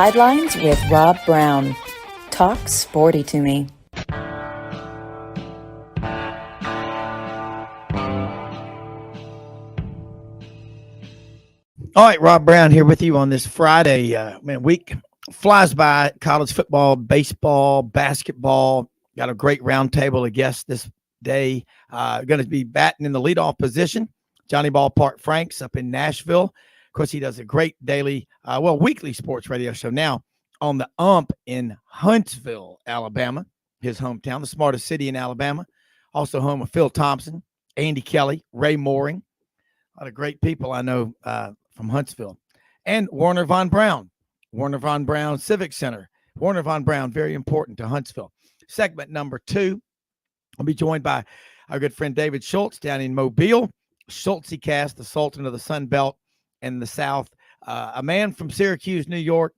Sidelines with Rob Browne. Talk sporty to me. All right, Rob Browne here with you on this Friday. Week flies by. College football, baseball, basketball. Got a great roundtable of guests this day. Going to be batting in the leadoff position. Johnny Ballpark Franks up in Nashville. Of course, he does a great daily, weekly sports radio show now on the UMP in Huntsville, Alabama, his hometown, the smartest city in Alabama. Also home of Phil Thompson, Andy Kelly, Ray Mooring. A lot of great people I know from Huntsville. And Warner Von Browne Civic Center. Warner Von Browne, very important to Huntsville. Segment number 2, I'll be joined by our good friend David Schultz down in Mobile. Schultz cast, the Sultan of the Sunbelt and the South. A man from Syracuse, New York,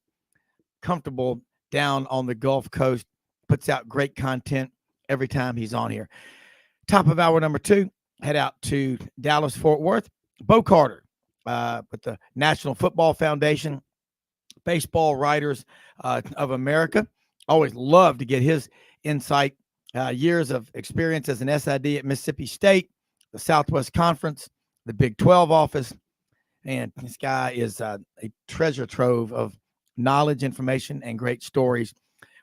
comfortable down on the Gulf Coast, puts out great content every time he's on here. Top of hour number 2, head out to Dallas, Fort Worth. Bo Carter with the National Football Foundation, Baseball Writers of America. Always love to get his insight. Years of experience as an SID at Mississippi State, the Southwest Conference, the Big 12 office. And this guy is a treasure trove of knowledge, information, and great stories.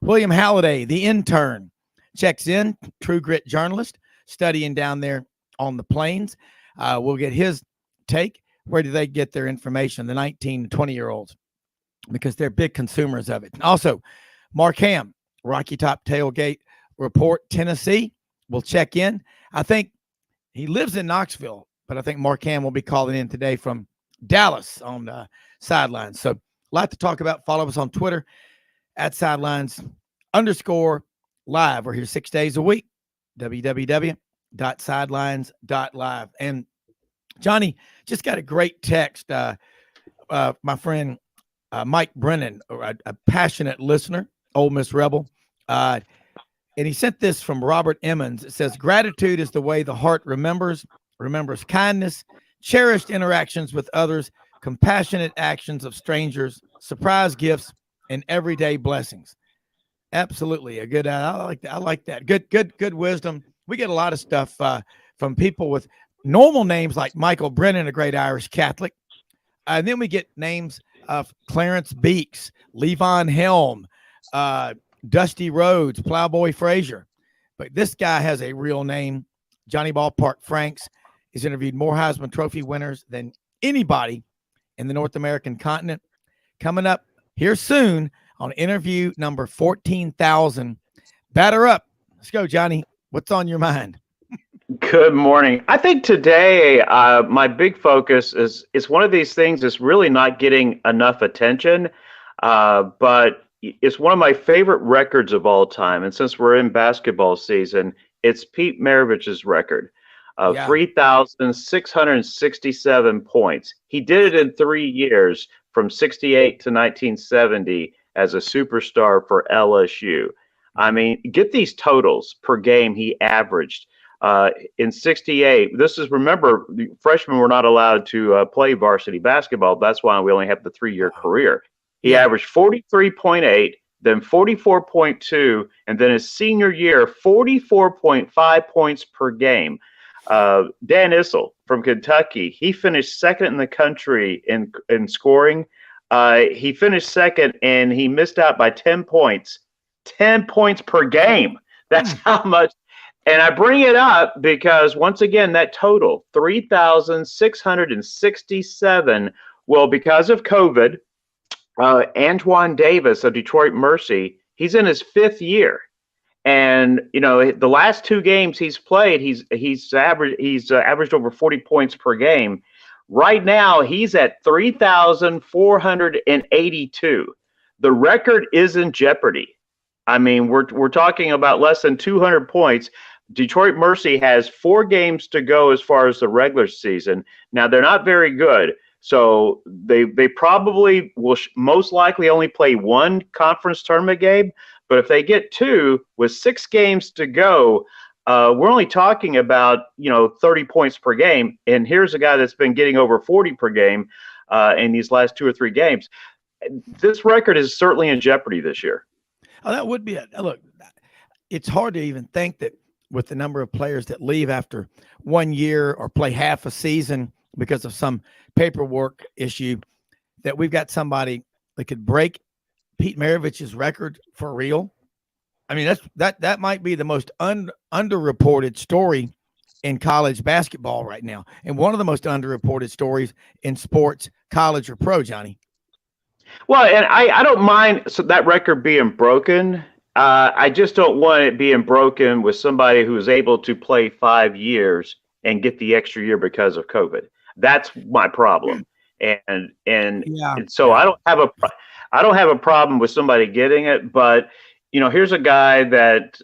William Halliday, the intern, checks in, true grit journalist, studying down there on the plains. We'll get his take. Where do they get their information, the 19 and 20-year-olds? Because they're big consumers of it. Also, Mark Ham, Rocky Top Tailgate Report, Tennessee, will check in. I think he lives in Knoxville, but I think Mark Ham will be calling in today from Dallas on the Sidelines. So a lot to talk about. Follow us on Twitter at Sidelines_live. We're here 6 days a week, www.sidelines.live. And Johnny just got a great text. My friend Mike Brennan, a passionate listener, Ole Miss Rebel. And he sent this from Robert Emmons. It says, gratitude is the way the heart remembers kindness, cherished interactions with others, compassionate actions of strangers, surprise gifts, and everyday blessings. Absolutely a good. I like that. Good wisdom. We get a lot of stuff from people with normal names like Michael Brennan, a great Irish Catholic. And then we get names of Clarence Beeks, Levon Helm, Dusty Rhodes, Plowboy Frazier. But this guy has a real name, Johnny Ballpark Franks. He's interviewed more Heisman Trophy winners than anybody in the North American continent. Coming up here soon on interview number 14,000. Batter up. Let's go, Johnny. What's on your mind? Good morning. I think today my big focus is one of these things that's really not getting enough attention, but it's one of my favorite records of all time. And since we're in basketball season, it's Pete Maravich's record of 3,667 points. He did it in 3 years from 68 to 1970 as a superstar for LSU. I mean, get these totals per game he averaged. In 68, remember, freshmen were not allowed to play varsity basketball. That's why we only have the 3-year career. He averaged 43.8, then 44.2, and then his senior year, 44.5 points per game. Dan Issel from Kentucky, he finished second in the country in scoring. He finished second, and he missed out by 10 points. 10 points per game. That's how much. And I bring it up because, once again, that total, 3,667, well, because of COVID, Antoine Davis of Detroit Mercy, he's in his 5th year. And, the last 2 games he's played, he's averaged over 40 points per game. Right now, he's at 3,482. The record is in jeopardy. I mean, we're talking about less than 200 points. Detroit Mercy has 4 games to go as far as the regular season. Now, they're not very good, so they probably will most likely only play 1 conference tournament game. But if they get 2 with 6 games to go, we're only talking about 30 points per game. And here's a guy that's been getting over 40 per game in these last 2 or 3 games. this record is certainly in jeopardy this year. Oh, that would be it. Look, it's hard to even think that with the number of players that leave after 1 year or play half a season because of some paperwork issue, that we've got somebody that could break Pete Maravich's record for real. I mean, that might be the most underreported story in college basketball right now, and one of the most underreported stories in sports, college or pro, Johnny. Well, and I don't mind that record being broken. I just don't want it being broken with somebody who is able to play 5 years and get the extra year because of COVID. That's my problem. And so I don't have a problem with somebody getting it, but here's a guy that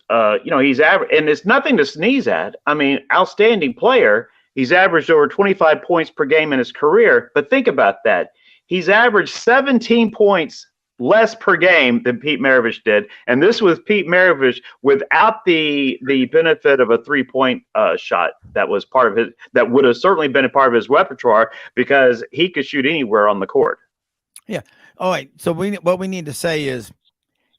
he's average, and it's nothing to sneeze at. I mean, outstanding player. He's averaged over 25 points per game in his career, but think about that. He's averaged 17 points less per game than Pete Maravich did, and this was Pete Maravich without the benefit of a 3-point shot that was part of his, that would have certainly been a part of his repertoire because he could shoot anywhere on the court. Yeah. All right. So what we need to say is,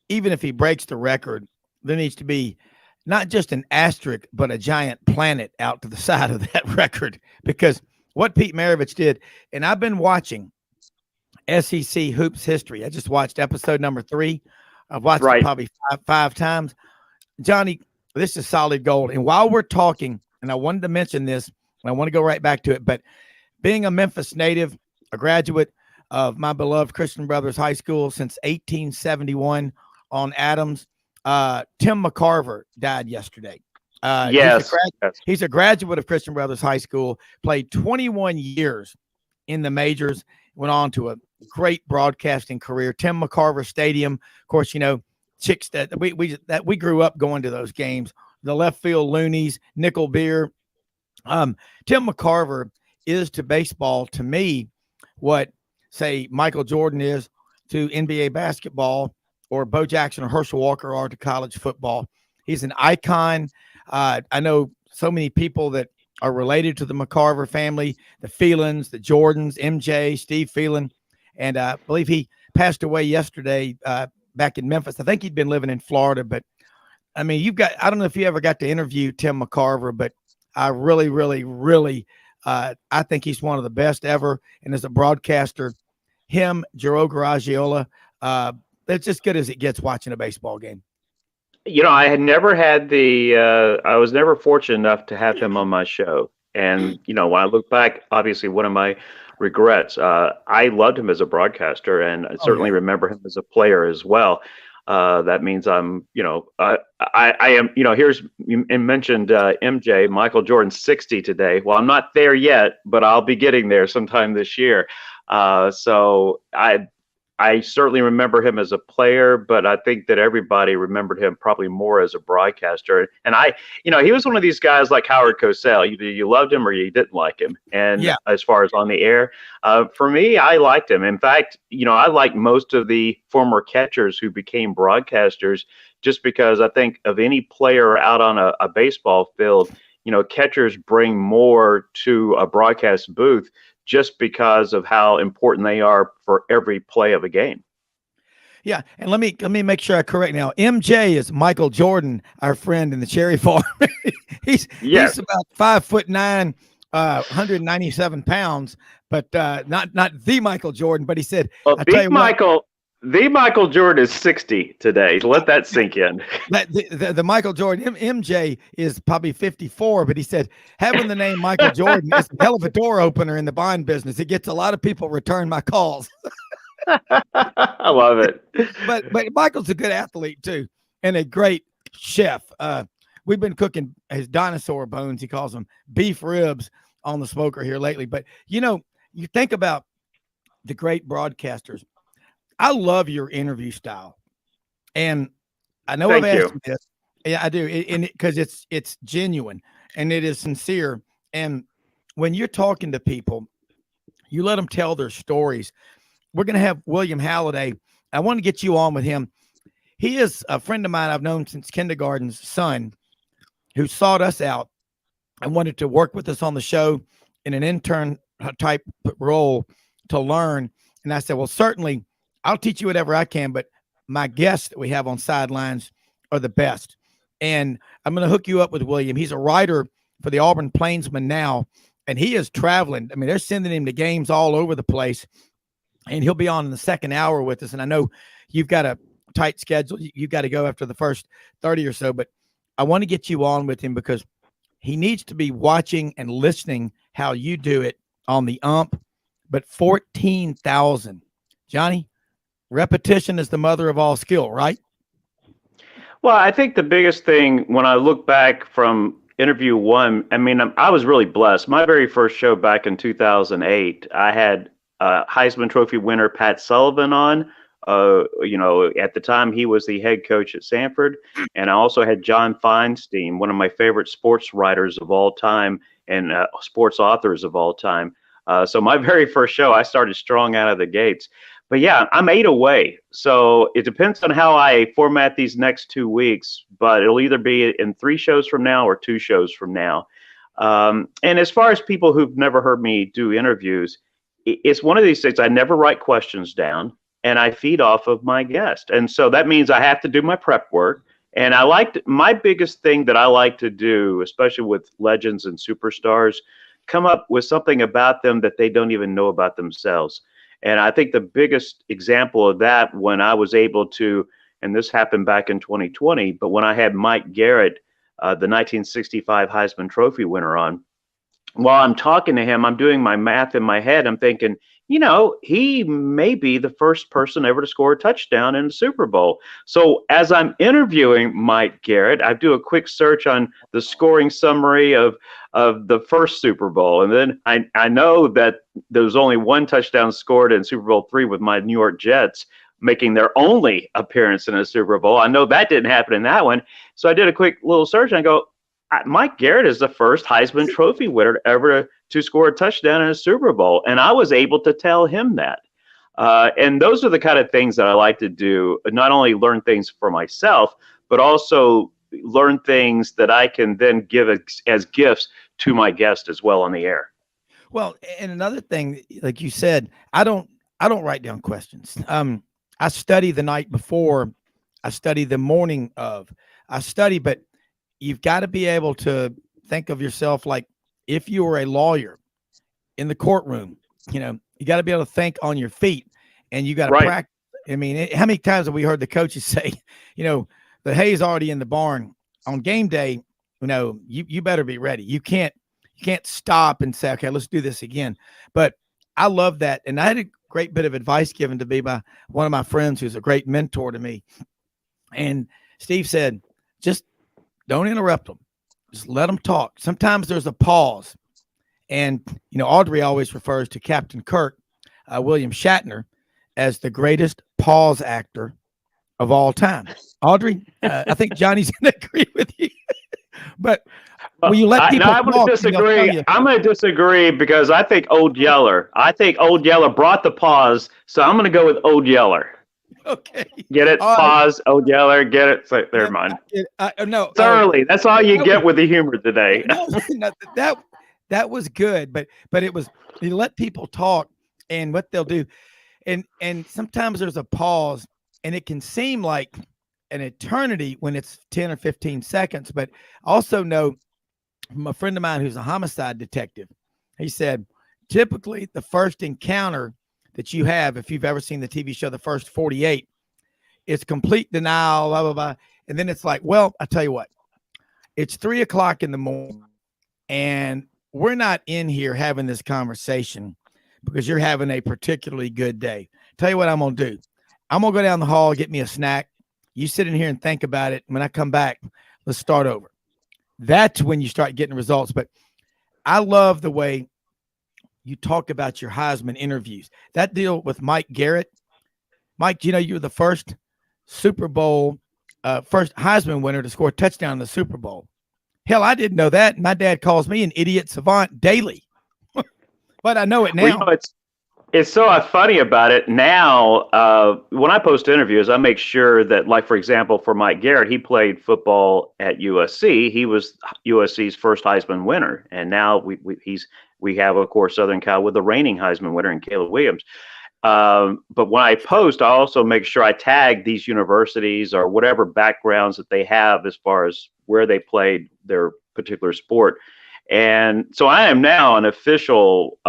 even if he breaks the record, there needs to be not just an asterisk, but a giant planet out to the side of that record, because what Pete Maravich did, and I've been watching SEC Hoops history. I just watched episode number 3. I've watched it probably five times. Johnny, this is solid gold. And while we're talking, and I wanted to mention this, and I want to go right back to it, but being a Memphis native, a graduate of my beloved Christian Brothers High School since 1871 on Adams, Tim McCarver died yesterday. Yes. He's a graduate of Christian Brothers High School, played 21 years in the majors, went on to a great broadcasting career. Tim McCarver Stadium, of course, chicks that we grew up going to those games. The left field loonies, nickel beer. Tim McCarver is to baseball, to me, what, say, Michael Jordan is to NBA basketball, or Bo Jackson or Herschel Walker are to college football. He's an icon. I know so many people that are related to the McCarver family, the Phelans, the Jordans, MJ, Steve Phelan. And I believe he passed away yesterday back in Memphis. I think he'd been living in Florida. But, I mean, I don't know if you ever got to interview Tim McCarver, but I really, really, really, I think he's one of the best ever. And as a broadcaster, him, Jero Garagiola, it's as good as it gets watching a baseball game. I had never had I was never fortunate enough to have him on my show. And, when I look back, obviously one of my regrets, I loved him as a broadcaster, and I certainly remember him as a player as well. That means I'm, I am, here's, you mentioned MJ, Michael Jordan, 60 today. Well, I'm not there yet, but I'll be getting there sometime this year. So I certainly remember him as a player, but I think that everybody remembered him probably more as a broadcaster. And he was one of these guys like Howard Cosell. Either you loved him or you didn't like him. And as far as on the air, for me, I liked him. In fact, I like most of the former catchers who became broadcasters, just because I think of any player out on a baseball field, catchers bring more to a broadcast booth just because of how important they are for every play of a game. Yeah, and let me make sure I correct now. MJ is Michael Jordan, our friend in the cherry farm. He's about 5'9", 197 pounds, but not the Michael Jordan. But he said, well, the Michael Jordan is 60 today. Let that sink in. The Michael Jordan, MJ, is probably 54, but he said having the name Michael Jordan is a hell of a door opener in the bond business. It gets a lot of people return my calls. I love it. But Michael's a good athlete too, and a great chef. We've been cooking his dinosaur bones, he calls them, beef ribs, on the smoker here lately. But you think about the great broadcasters. I love your interview style, and I know I've asked you this. Yeah, I do, because it's genuine and it is sincere. And when you're talking to people, you let them tell their stories. We're going to have William Halliday. I want to get you on with him. He is a friend of mine I've known since kindergarten's son, who sought us out and wanted to work with us on the show in an intern type role to learn. And I said, well, certainly I'll teach you whatever I can, but my guests that we have on Sidelines are the best. And I'm going to hook you up with William. He's a writer for the Auburn Plainsman now, and he is traveling. I mean, they're sending him to games all over the place, and he'll be on in the second hour with us. And I know you've got a tight schedule. You've got to go after the first 30 or so, but I want to get you on with him because he needs to be watching and listening how you do it on the ump. But 14,000, Johnny, repetition is the mother of all skill, right? Well, I think the biggest thing when I look back from interview one, I mean, I was really blessed. My very first show back in 2008, I had Heisman Trophy winner Pat Sullivan on. At the time, he was the head coach at Sanford. And I also had John Feinstein, one of my favorite sports writers of all time and sports authors of all time. So my very first show, I started strong out of the gates. But yeah, I'm 8 away. So it depends on how I format these next 2 weeks, but it'll either be in 3 shows from now or 2 shows from now. And as far as people who've never heard me do interviews, it's one of these things. I never write questions down, and I feed off of my guest. And so that means I have to do my prep work. And my biggest thing that I like to do, especially with legends and superstars, come up with something about them that they don't even know about themselves. And I think the biggest example of that when I was able to, and this happened back in 2020, but when I had Mike Garrett, the 1965 Heisman Trophy winner on, while I'm talking to him, I'm doing my math in my head. I'm thinking, he may be the first person ever to score a touchdown in the Super Bowl. So as I'm interviewing Mike Garrett, I do a quick search on the scoring summary of the first Super Bowl. And then I know that there was only one touchdown scored in Super Bowl III with my New York Jets, making their only appearance in a Super Bowl. I know that didn't happen in that one. So I did a quick little search and I go, Mike Garrett is the first Heisman Trophy winner ever to score a touchdown in a Super Bowl. And I was able to tell him that. And those are the kind of things that I like to do, not only learn things for myself, but also learn things that I can then give as gifts to my guest as well on the air. Well, and another thing, like you said, I don't write down questions. I study the night before. I study the morning of. I study, but you've got to be able to think of yourself like if you were a lawyer in the courtroom, you got to be able to think on your feet, and you got to practice. I mean, how many times have we heard the coaches say, the hay's already in the barn on game day? You better be ready. You can't stop and say, okay, let's do this again. But I love that. And I had a great bit of advice given to me by one of my friends who's a great mentor to me. And Steve said, just don't interrupt them. Just let them talk. Sometimes there's a pause. And, Audrey always refers to Captain Kirk, William Shatner, as the greatest pause actor of all time. Audrey, I think Johnny's going to agree with you. But will you let people I'm going to disagree. I'm going to disagree because I think Old Yeller brought the pause. So I'm going to go with Old Yeller. Okay. Get it? Pause. Old Yeller. Get it? So, never mind. No. Thoroughly. That's all you get with the humor today. No, that was good, but it was, you let people talk and what they'll do. And sometimes there's a pause and it can seem like an eternity when it's 10 or 15 seconds, but also know from a friend of mine who's a homicide detective, he said, typically the first encounter that you have, if you've ever seen the TV show, The First 48, it's complete denial, blah, blah, blah. And then it's like, well, I tell you what, it's 3:00 in the morning and we're not in here having this conversation because you're having a particularly good day. Tell you what I'm going to do. I'm going to go down the hall, get me a snack. You sit in here and think about it. When I come back, let's start over. That's when you start getting results. But I love the way you talk about your Heisman interviews. That deal with Mike Garrett. Mike, you were the first Super Bowl, first Heisman winner to score a touchdown in the Super Bowl. Hell, I didn't know that. My dad calls me an idiot savant daily. But I know it now. Well, it's so funny about it now. When I post interviews, I make sure that, like, for example, for Mike Garrett, he played football at USC. He was USC's first Heisman winner. And now we have, of course, Southern Cal with the reigning Heisman winner in Caleb Williams. But when I post, I also make sure I tag these universities or whatever backgrounds that they have as far as where they played their particular sport. And so I am now an official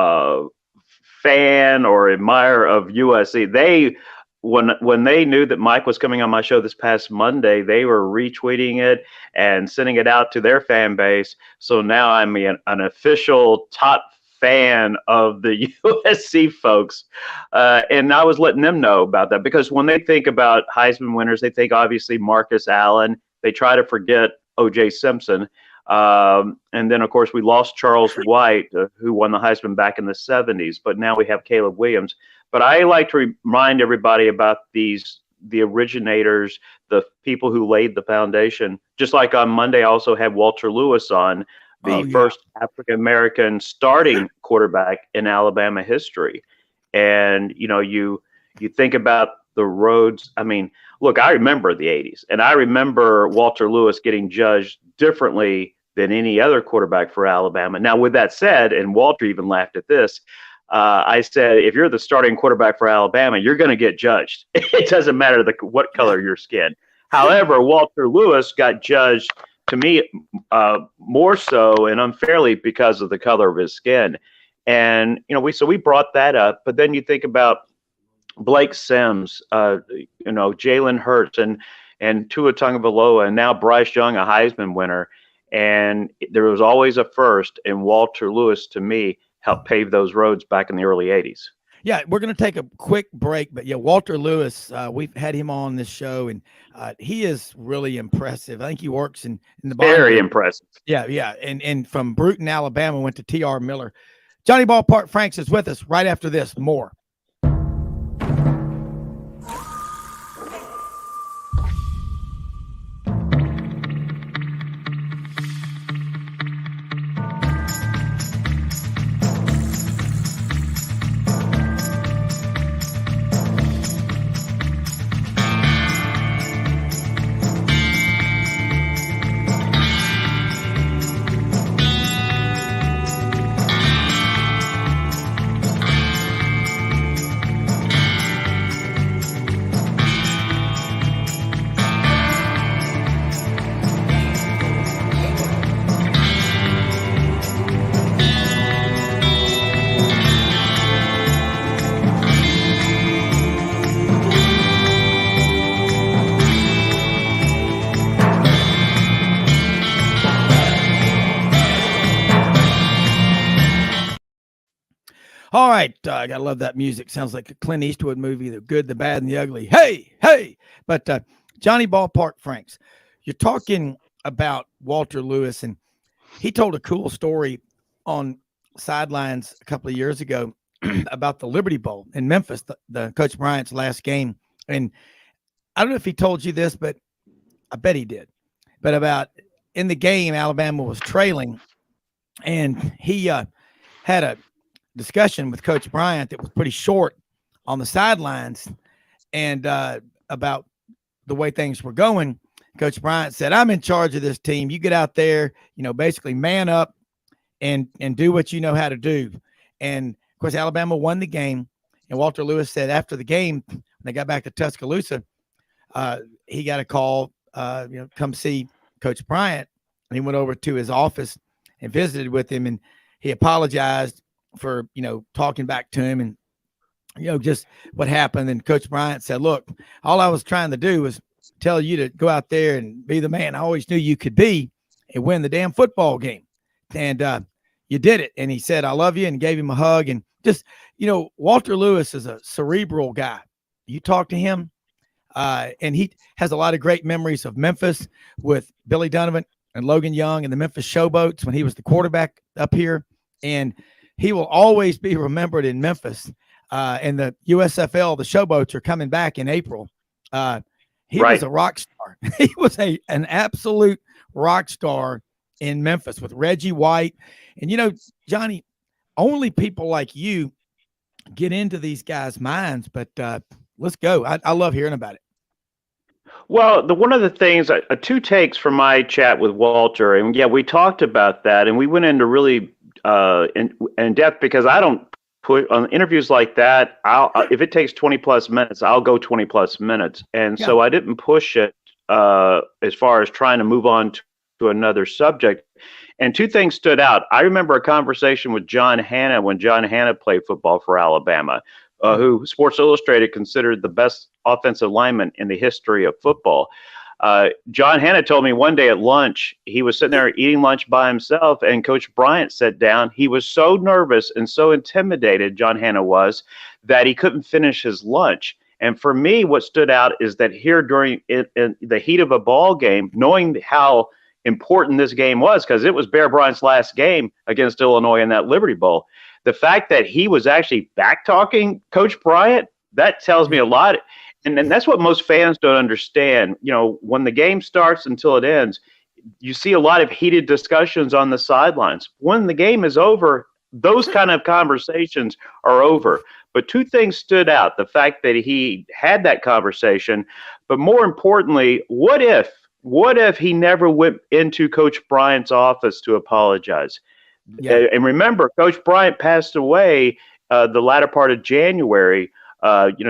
fan or admirer of USC. When they knew that Mike was coming on my show this past Monday, they were retweeting it and sending it out to their fan base. So now I'm an official top fan of the USC folks. And I was letting them know about that, because when they think about Heisman winners, they think obviously Marcus Allen. They try to forget O.J. Simpson. And then, of course, we lost Charles White, who won the Heisman back in the 70s. But now we have Caleb Williams. But I like to remind everybody about the originators, the people who laid the foundation. Just like on Monday, I also had Walter Lewis on, the first African-American starting quarterback in Alabama history. And, you think about the roads. I mean, look, I remember the 80s, and I remember Walter Lewis getting judged differently than any other quarterback for Alabama. Now, with that said, and Walter even laughed at this, I said, if you're the starting quarterback for Alabama, you're going to get judged. It doesn't matter what color your skin. However, Walter Lewis got judged, to me, more so and unfairly because of the color of his skin. And, we brought that up. But then you think about Blake Sims, Jalen Hurts and Tua Tagovailoa, and now Bryce Young, a Heisman winner. And there was always a first, and Walter Lewis, to me, helped pave those roads back in the early 80s. Yeah, we're going to take a quick break, but Walter Lewis, we've had him on this show, and he is really impressive. I think he works in the very impressive. Yeah, and from Brewton, Alabama, went to T.R. Miller. Johnny Ballpark Franks is with us right after this. More. All right, I gotta love that music. Sounds like a Clint Eastwood movie, The Good, the Bad, and the Ugly. Hey! But Johnny Ballpark Franks, you're talking about Walter Lewis, and he told a cool story on Sidelines a couple of years ago about the Liberty Bowl in Memphis, the Coach Bryant's last game. And I don't know if he told you this, but I bet he did. But about in the game, Alabama was trailing, and he had a discussion with Coach Bryant that was pretty short on the sidelines, and about the way things were going. Coach Bryant said, I'm in charge of this team. You get out there, basically man up and do what you know how to do. And of course, Alabama won the game. And Walter Lewis said after the game, when they got back to Tuscaloosa, he got a call, come see Coach Bryant. And he went over to his office and visited with him, and he apologized for, talking back to him and, just what happened. And Coach Bryant said, look, all I was trying to do was tell you to go out there and be the man I always knew you could be and win the damn football game. And you did it. And he said, I love you, and gave him a hug. And just, Walter Lewis is a cerebral guy. You talk to him, and he has a lot of great memories of Memphis with Billy Donovan and Logan Young and the Memphis Showboats when he was the quarterback up here. And he will always be remembered in Memphis. And the USFL, the Showboats, are coming back in April. He was a rock star. He was an absolute rock star in Memphis with Reggie White. And, Johnny, only people like you get into these guys' minds. But let's go. I love hearing about it. Well, one of the things, two takes from my chat with Walter, and we talked about that, and we went into really in depth, because I don't put on interviews like that, if it takes 20 plus minutes, I'll go 20 plus minutes. And so I didn't push it as far as trying to move on to another subject. And two things stood out. I remember a conversation with John Hannah when John Hannah played football for Alabama, who Sports Illustrated considered the best offensive lineman in the history of football. John Hannah told me one day at lunch, he was sitting there eating lunch by himself, and Coach Bryant sat down. He was so nervous and so intimidated, John Hannah was, that he couldn't finish his lunch. And for me, what stood out is that here during in the heat of a ball game, knowing how important this game was, because it was Bear Bryant's last game against Illinois in that Liberty Bowl, the fact that he was actually back talking Coach Bryant, that tells me a lot. And that's what most fans don't understand. You know, when the game starts until it ends, you see a lot of heated discussions on the sidelines. When the game is over, those kind of conversations are over. But two things stood out: the fact that he had that conversation, but more importantly, what if he never went into Coach Bryant's office to apologize? Yeah. And remember, Coach Bryant passed away the latter part of January,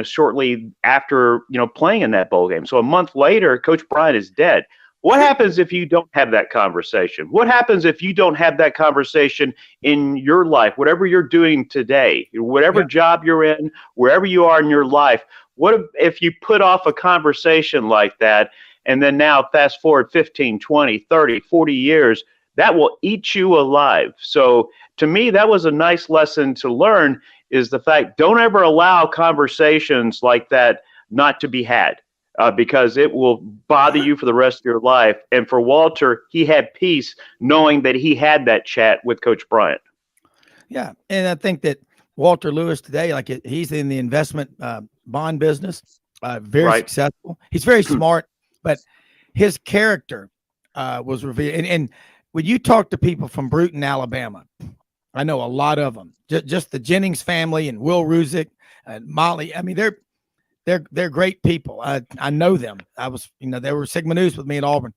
shortly after, playing in that bowl game. So a month later, Coach Bryant is dead. What happens if you don't have that conversation? What happens if you don't have that conversation in your life, whatever you're doing today, whatever job you're in, wherever you are in your life? What if you put off a conversation like that, and then now fast forward 15, 20, 30, 40 years, that will eat you alive. So to me, that was a nice lesson to learn, is the fact, don't ever allow conversations like that not to be had. Because it will bother you for the rest of your life. And for Walter, he had peace knowing that he had that chat with Coach Bryant. Yeah, and I think that Walter Lewis today, he's in the investment bond business, very successful. He's very smart, but his character was revealed. And when you talk to people from Brewton, Alabama, I know a lot of them, just the Jennings family and Will Ruzick and Molly. I mean, they're great people. I know them. They were Sigma News with me at Auburn.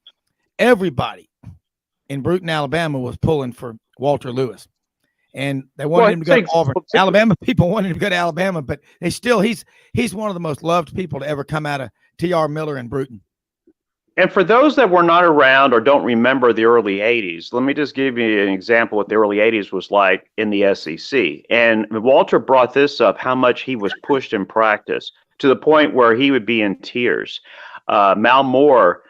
Everybody in Brewton, Alabama was pulling for Walter Lewis, and they wanted him to go to Auburn. Alabama people wanted him to go to Alabama, but he's one of the most loved people to ever come out of T.R. Miller and Brewton. And for those that were not around or don't remember the early 80s, let me just give you an example of what the early 80s was like in the SEC. And Walter brought this up, how much he was pushed in practice, to the point where he would be in tears. Mal Moore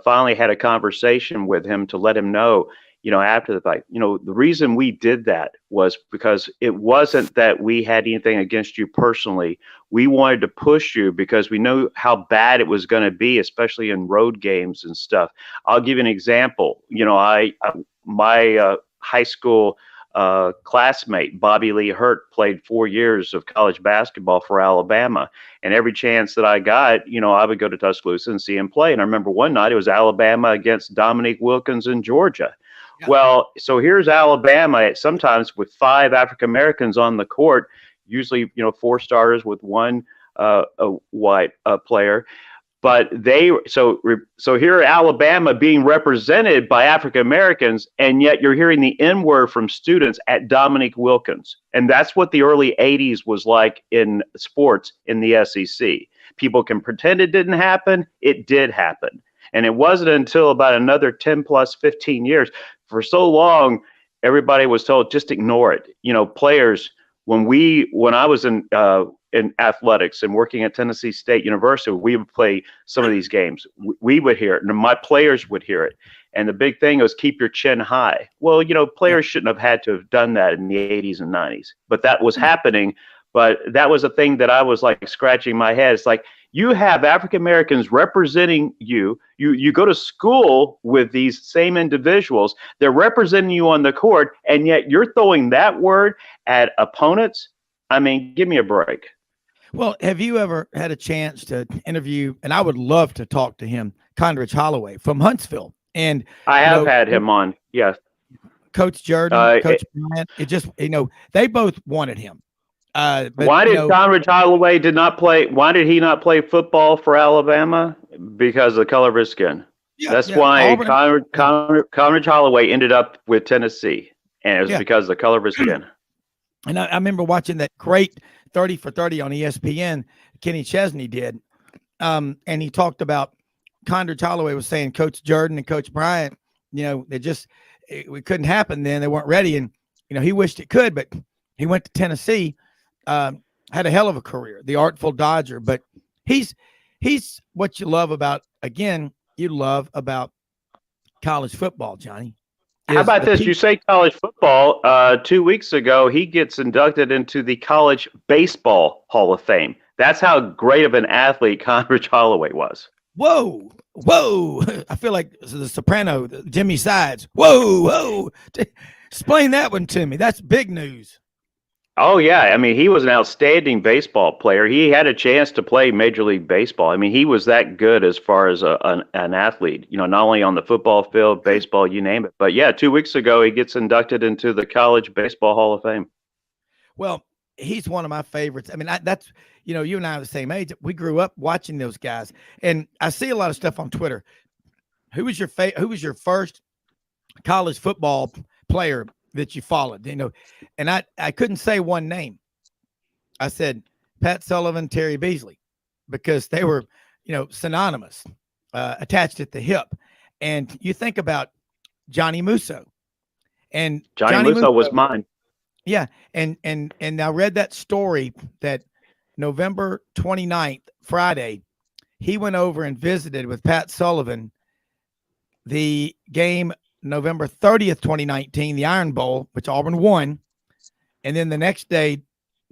finally had a conversation with him to let him know, after the fight, the reason we did that was because it wasn't that we had anything against you personally. We wanted to push you because we knew how bad it was going to be, especially in road games and stuff. I'll give you an example. My high school classmate, Bobby Lee Hurt, played 4 years of college basketball for Alabama. And every chance that I got, I would go to Tuscaloosa and see him play. And I remember one night it was Alabama against Dominique Wilkins in Georgia. Yeah. Well, so here's Alabama, sometimes with 5 African-Americans on the court, usually, 4 starters with one a white player. But so here Alabama being represented by African Americans, and yet you're hearing the N-word from students at Dominique Wilkins. And that's what the early 80s was like in sports in the SEC. People can pretend it didn't happen. It did happen. And it wasn't until about another 10 plus 15 years. For so long, everybody was told, just ignore it. Players, when I was in athletics and working at Tennessee State University, we would play some of these games. We would hear it, and my players would hear it. And the big thing was keep your chin high. Well, players shouldn't have had to have done that in the 80s and 90s, but that was happening. But that was a thing that I was like scratching my head. It's like, you have African Americans representing you. You go to school with these same individuals. They're representing you on the court, and yet you're throwing that word at opponents. I mean, give me a break. Well, have you ever had a chance to interview, and I would love to talk to him, Condredge Holloway from Huntsville? And I have had him on, yes. Coach Jordan, Coach Bryant, they both wanted him. But, why did Condredge Holloway Why did he not play football for Alabama? Because of the color of his skin. Yeah, that's why Condredge Holloway ended up with Tennessee, and it was because of the color of his skin. And I remember watching that great 30 for 30 on ESPN, Kenny Chesney did. And he talked about Condor Holloway was saying Coach Jordan and Coach Bryant, it couldn't happen then. They weren't ready. And, he wished it could, but he went to Tennessee, had a hell of a career, the Artful Dodger. But he's what you love about college football, Johnny. How about this? You say college football. 2 weeks ago, he gets inducted into the College Baseball Hall of Fame. That's how great of an athlete Condor Holloway was. Whoa. I feel like the soprano, Jimmy Sides. Whoa. Explain that one to me. That's big news. Oh, yeah. I mean, he was an outstanding baseball player. He had a chance to play Major League Baseball. I mean, he was that good as far as an athlete, not only on the football field, baseball, you name it. But, yeah, 2 weeks ago, he gets inducted into the College Baseball Hall of Fame. Well, he's one of my favorites. I mean, that's, you and I are the same age. We grew up watching those guys. And I see a lot of stuff on Twitter. Who was your first college football player that you followed, and I couldn't say one name. I said Pat Sullivan, Terry Beasley, because they were, synonymous, attached at the hip. And you think about Johnny Musso, and Johnny Musso was mine. Yeah. And I read that story that November 29th, Friday, he went over and visited with Pat Sullivan the game November 30th, 2019, the Iron Bowl, which Auburn won. And then the next day,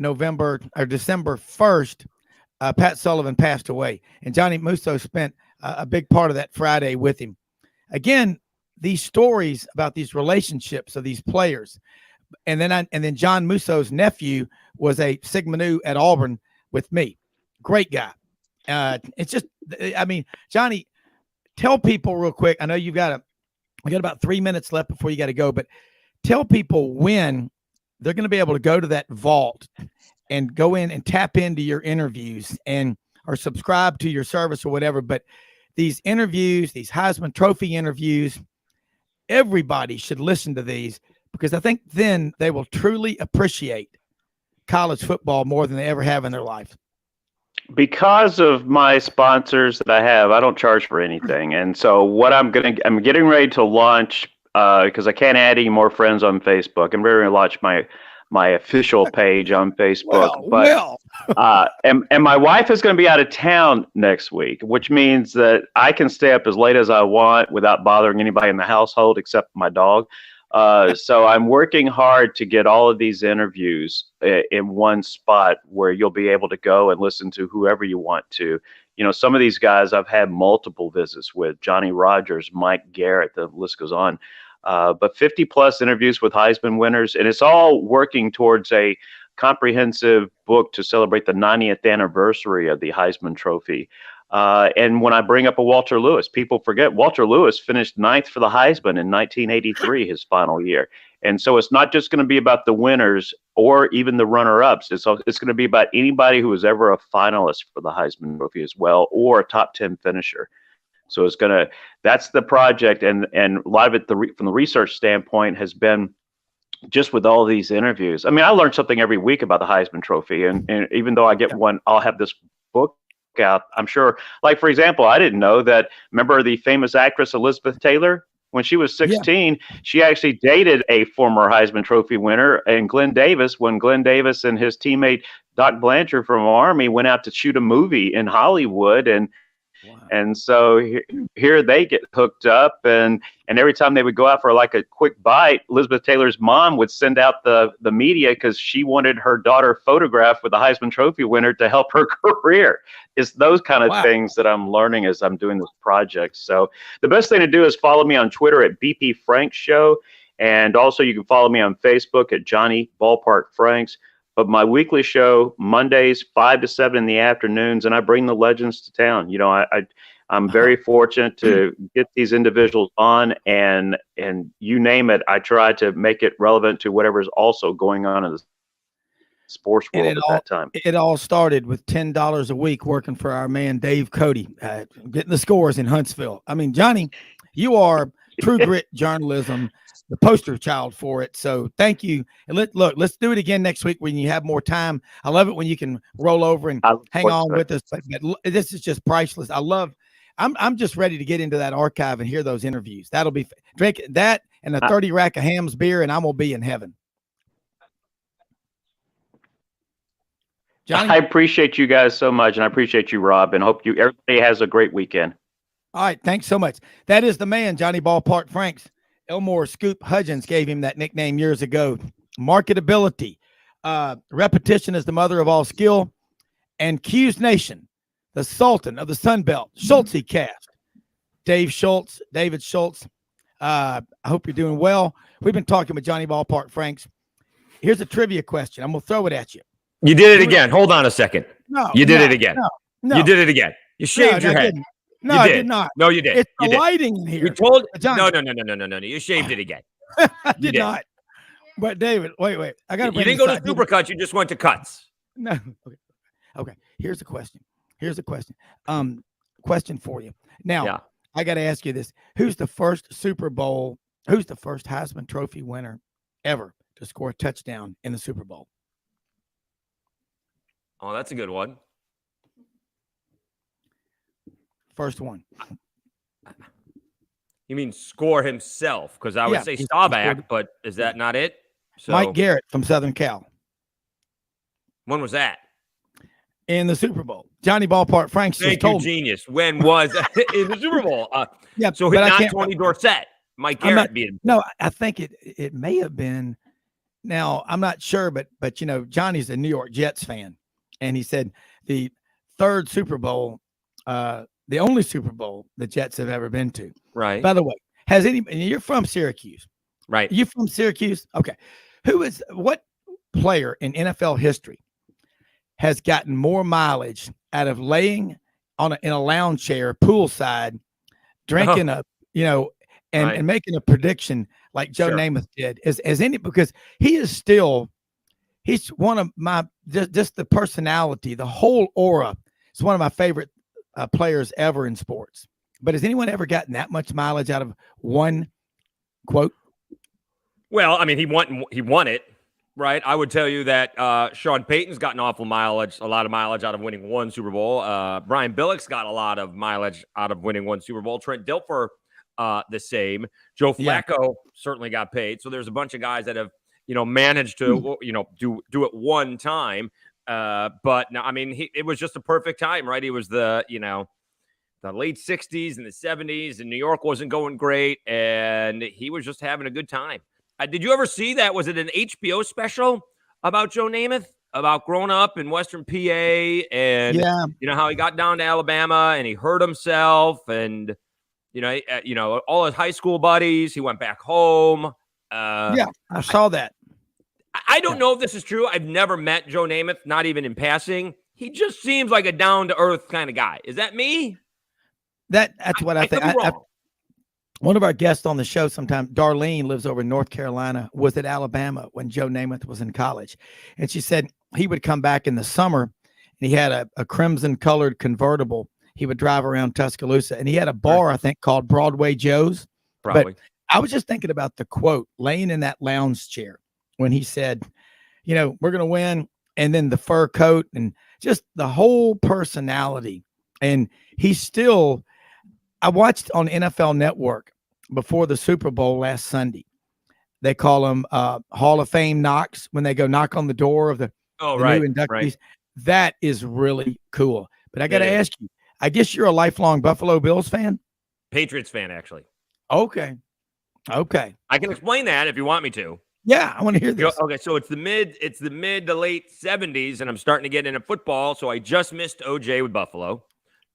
December 1st, Pat Sullivan passed away. And Johnny Musso spent a big part of that Friday with him. Again, these stories about these relationships of these players. And then John Musso's nephew was a Sigma Nu at Auburn with me. Great guy. Johnny, tell people real quick. I know we got about 3 minutes left before you got to go, but tell people when they're going to be able to go to that vault and go in and tap into your interviews or subscribe to your service or whatever. But these interviews, these Heisman Trophy interviews, everybody should listen to these, because I think then they will truly appreciate college football more than they ever have in their life. Because of my sponsors that I have, I don't charge for anything. And so what I'm getting ready to launch, because I can't add any more friends on Facebook. I'm ready to launch my official page on Facebook. And my wife is going to be out of town next week, which means that I can stay up as late as I want without bothering anybody in the household except my dog. So I'm working hard to get all of these interviews in one spot where you'll be able to go and listen to whoever you want to. Some of these guys I've had multiple visits with: Johnny Rogers, Mike Garrett, the list goes on. But 50 plus interviews with Heisman winners, and it's all working towards a comprehensive book to celebrate the 90th anniversary of the Heisman Trophy. And when I bring up a Walter Lewis, people forget Walter Lewis finished 9th for the Heisman in 1983, his final year. And so it's not just going to be about the winners or even the runner-ups. It's going to be about anybody who was ever a finalist for the Heisman Trophy as well, or a top 10 finisher. So that's the project. And a lot of it from the research standpoint has been just with all these interviews. I mean, I learn something every week about the Heisman Trophy. And even though I get one, I'll have this book out. I'm sure, like, for example, I didn't know that, remember the famous actress Elizabeth Taylor? When she was 16, she actually dated a former Heisman Trophy winner, and Glenn Davis, when Glenn Davis and his teammate Doc Blanchard from Army went out to shoot a movie in Hollywood. And so here they get hooked up, and every time they would go out for like a quick bite, Elizabeth Taylor's mom would send out the media because she wanted her daughter photographed with the Heisman Trophy winner to help her career. It's those kind of things that I'm learning as I'm doing this project. So the best thing to do is follow me on Twitter at BP Franks Show, and also you can follow me on Facebook at Johnny Ballpark Franks. But my weekly show, Mondays, 5 to 7 in the afternoons, and I bring the legends to town. I'm very fortunate to get these individuals on, and you name it, I try to make it relevant to whatever is also going on in the sports world at that time. It all started with $10 a week working for our man Dave Cody, getting the scores in Huntsville. I mean, Johnny, you are true grit journalism, the poster child for it. So thank you. And let's do it again next week when you have more time. I love it when you can roll over and hang on with us. But this is just priceless. I'm just ready to get into that archive and hear those interviews. That'll be drink that and a 30 rack of Ham's beer, and I'm gonna be in heaven. Johnny? I appreciate you guys so much, and I appreciate you, Rob, and hope everybody has a great weekend. All right, thanks so much. That is the man, Johnny Ballpark Franks. Elmore Scoop Hudgens gave him that nickname years ago. Marketability, repetition is the mother of all skill, and Q's Nation, the Sultan of the Sunbelt, Schultz cast. David Schultz. I hope you're doing well. We've been talking with Johnny Ballpark Franks. Here's a trivia question. I'm gonna throw it at you. You did it again. Hold on a second. No, you did it again. No, you did it again. You shaved your head. No, I did not. No, you did. It's you the did. lighting in here. You told Johnny. No. You shaved it again. I did not. But David, wait. I got to. You didn't go to Supercuts. You just went to cuts. No. Okay. Here's a question. Question for you. Now, I got to ask you this: Who's the first Heisman Trophy winner ever to score a touchdown in the Super Bowl? Oh, that's a good one. First one. You mean score himself? Because I would say Staubach, but is that not it? So, Mike Garrett from Southern Cal. When was that? In the Super Bowl. Johnny Ballpark Franks just told me. Genius. When was in the Super Bowl? So but not Tony Dorsett. Mike Garrett beat him. No, I think it may have been. Now, I'm not sure, but Johnny's a New York Jets fan. And he said the third Super Bowl, the only Super Bowl the Jets have ever been to. Right. By the way, you're from Syracuse. Right. You from Syracuse? Okay. What player in NFL history has gotten more mileage out of laying in a lounge chair poolside, drinking and making a prediction like Joe Namath did as any, because he's one of my, just the personality, the whole aura. It's one of my favorite players ever in sports. But has anyone ever gotten that much mileage out of one quote? Well, I mean, he won it, right? I would tell you that Sean Payton's gotten a lot of mileage out of winning one Super Bowl. Brian Billick's got a lot of mileage out of winning one Super Bowl. Trent Dilfer, the same. Joe Flacco certainly got paid. So there's a bunch of guys that have, managed to, do it one time. But no, I mean, it was just a perfect time, right? It was the late 60s and the 70s, and New York wasn't going great, and he was just having a good time. Did you ever see that? Was it an HBO special about Joe Namath, about growing up in Western PA and, how he got down to Alabama and he hurt himself and, all his high school buddies, he went back home. I saw that. I don't know if this is true. I've never met Joe Namath, not even in passing. He just seems like a down-to-earth kind of guy. Is that me? That's what I think. One of our guests on the show sometime, Darlene, lives over in North Carolina, was at Alabama when Joe Namath was in college. And she said he would come back in the summer, and he had a crimson-colored convertible. He would drive around Tuscaloosa, and he had a bar, I think, called Broadway Joe's. Probably. But I was just thinking about the quote, laying in that lounge chair, when he said, we're going to win, and then the fur coat and just the whole personality. And I watched on NFL Network before the Super Bowl last Sunday. They call them Hall of Fame knocks when they go knock on the door of the new inductees. Right. That is really cool. But I got to ask you, I guess you're a lifelong Buffalo Bills fan? Patriots fan, actually. Okay. I can explain that if you want me to. Yeah, I want to hear this. Okay, so it's the mid to late 70s, and I'm starting to get into football. So I just missed OJ with Buffalo,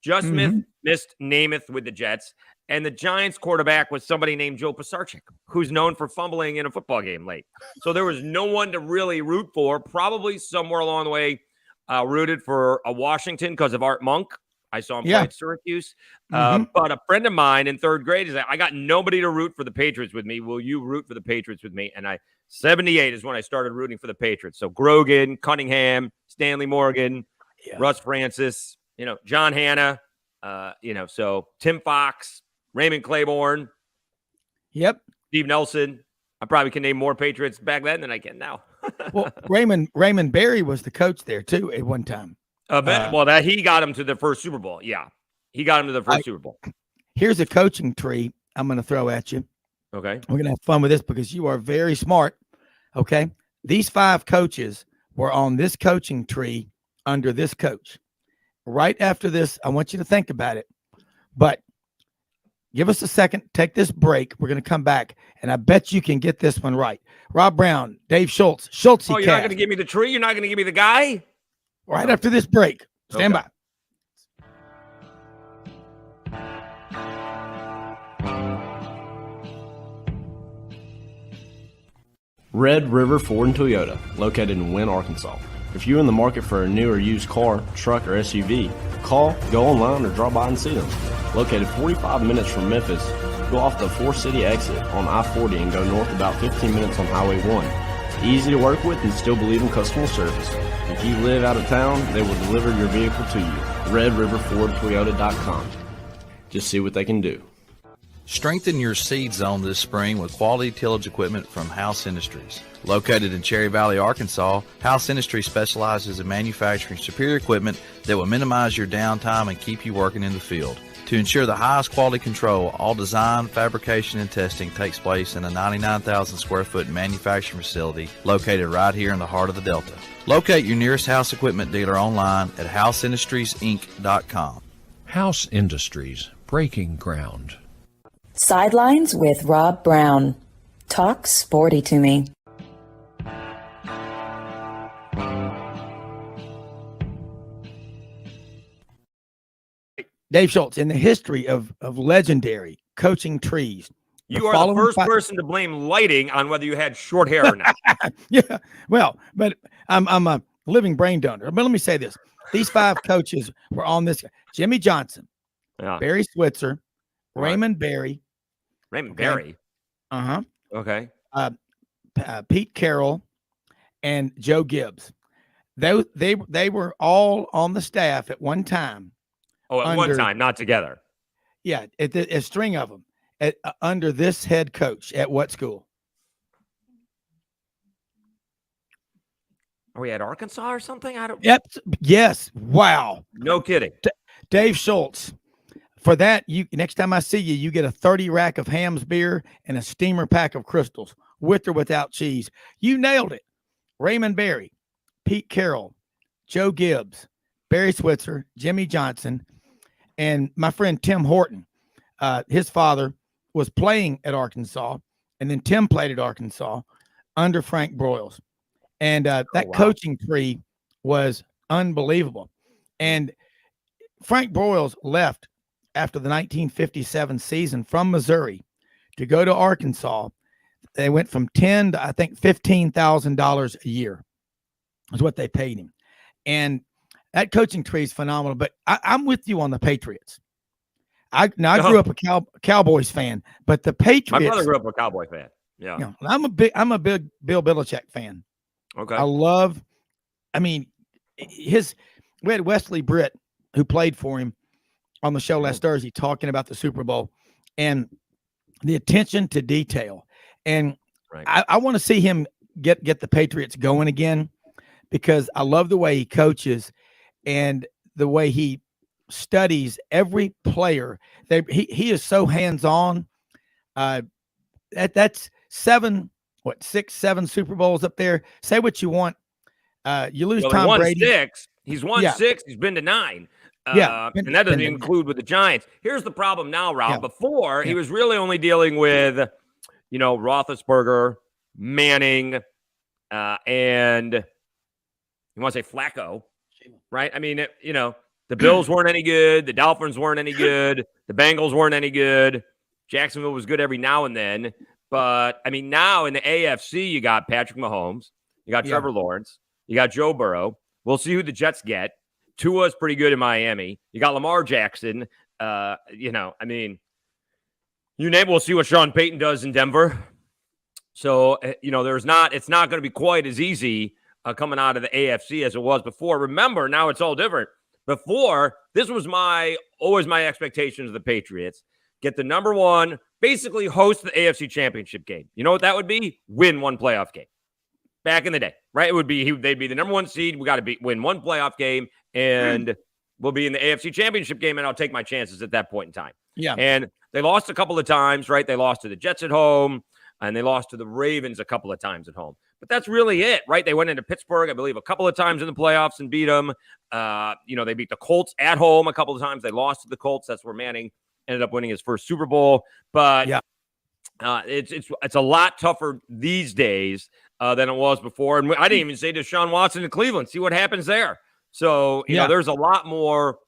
just missed Namath with the Jets, and the Giants quarterback was somebody named Joe Pisarcik, who's known for fumbling in a football game late. So there was no one to really root for. Probably somewhere along the way, rooted for a Washington because of Art Monk. I saw him play at Syracuse. But a friend of mine in third grade is like, I got nobody to root for the Patriots with me. Will you root for the Patriots with me? And 78 is when I started rooting for the Patriots. So Grogan, Cunningham, Stanley Morgan, Russ Francis, John Hanna, so Tim Fox, Raymond Claiborne. Yep. Steve Nelson. I probably can name more Patriots back then than I can now. Well, Raymond Berry was the coach there too at one time. He got him to the first Super Bowl. Yeah, he got him to the first Super Bowl. Here's a coaching tree I'm going to throw at you. Okay. We're going to have fun with this because you are very smart. Okay. These 5 coaches were on this coaching tree under this coach. Right after this, I want you to think about it. But give us a second. Take this break. We're going to come back, and I bet you can get this one right. Rob Browne, Dave Schultz. Schultz. Oh, you're not going to give me the tree? You're not going to give me the guy? Right after this break. Stand by. Red River Ford and Toyota, located in Wynne, Arkansas. If you're in the market for a new or used car, truck, or SUV, call, go online, or drop by and see them. Located 45 minutes from Memphis, go off the 4-city exit on I-40 and go north about 15 minutes on Highway 1. Easy to work with and still believe in customer service. If you live out of town, they will deliver your vehicle to you. RedRiverFordToyota.com. Just see what they can do. Strengthen your seed zone this spring with quality tillage equipment from House Industries. Located in Cherry Valley, Arkansas, House Industries specializes in manufacturing superior equipment that will minimize your downtime and keep you working in the field. To ensure the highest quality control, all design, fabrication, and testing takes place in a 99,000 square foot manufacturing facility located right here in the heart of the Delta. Locate your nearest House equipment dealer online at houseindustriesinc.com. House Industries, breaking ground. Sidelines with Rob Browne. Talk sporty to me. Dave Schultz, in the history of legendary coaching trees. You are the first person to blame lighting on whether you had short hair or not. Yeah, well, but I'm a living brain donor. But let me say this. These 5 coaches were on this. Jimmy Johnson, Barry Switzer, Raymond Berry. Raymond Berry? Uh-huh. Okay. Pete Carroll and Joe Gibbs. They were all on the staff at one time. Oh, at one time, not together. Yeah, a string of them under this head coach at what school? Are we at Arkansas or something? I don't. Yep. Yes. Wow. No kidding. Dave Schultz. For that, you next time I see you, you get a 30 rack of Ham's beer and a steamer pack of Crystals, with or without cheese. You nailed it. Raymond Berry, Pete Carroll, Joe Gibbs, Barry Switzer, Jimmy Johnson, and my friend Tim Horton. His father was playing at Arkansas, and then Tim played at Arkansas under Frank Broyles. And that coaching tree was unbelievable. And Frank Broyles left after the 1957 season from Missouri to go to Arkansas. They went from $10,000 to I think $15,000 a year is what they paid him. And that coaching tree is phenomenal. But I'm with you on the Patriots. I grew up a Cowboys fan, but the Patriots. My brother grew up a Cowboy fan. Yeah, you know, I'm a big Bill Belichick fan. Okay, we had Wesley Britt who played for him on the show last Thursday talking about the Super Bowl and the attention to detail. And I want to see him get the Patriots going again because I love the way he coaches and the way he studies every player. He is so hands-on. That's 7 Super Bowls up there. Say what you want. You lose Tom Brady. 6. He's won 6. He's been to 9. And that doesn't include with the Giants. Here's the problem now, Rob. Yeah. Before, he was really only dealing with, Roethlisberger, Manning, and you want to say Flacco, right? I mean, the Bills weren't any good. The Dolphins weren't any good. The Bengals weren't any good. Jacksonville was good every now and then. But, I mean, now in the AFC, you got Patrick Mahomes. You got Trevor Lawrence. You got Joe Burrow. We'll see who the Jets get. Tua's pretty good in Miami. You got Lamar Jackson. I mean, you name it. We'll see what Sean Payton does in Denver. So, it's not going to be quite as easy coming out of the AFC as it was before. Remember, now it's all different. Before, this was always my expectations of the Patriots. get the number one, basically host the AFC Championship game. You know what that would be? Win one playoff game. Back in the day, right? It would be they'd be the number one seed. We got to win one playoff game, and we'll be in the AFC Championship game, and I'll take my chances at that point in time. Yeah. And they lost a couple of times, right? They lost to the Jets at home, and they lost to the Ravens a couple of times at home. But that's really it, right? They went into Pittsburgh, I believe, a couple of times in the playoffs and beat them. They beat the Colts at home a couple of times. They lost to the Colts. That's where Manning ended up winning his first Super Bowl. But it's a lot tougher these days than it was before. And I didn't even say Deshaun Watson in Cleveland. See what happens there. So, you know, there's a lot more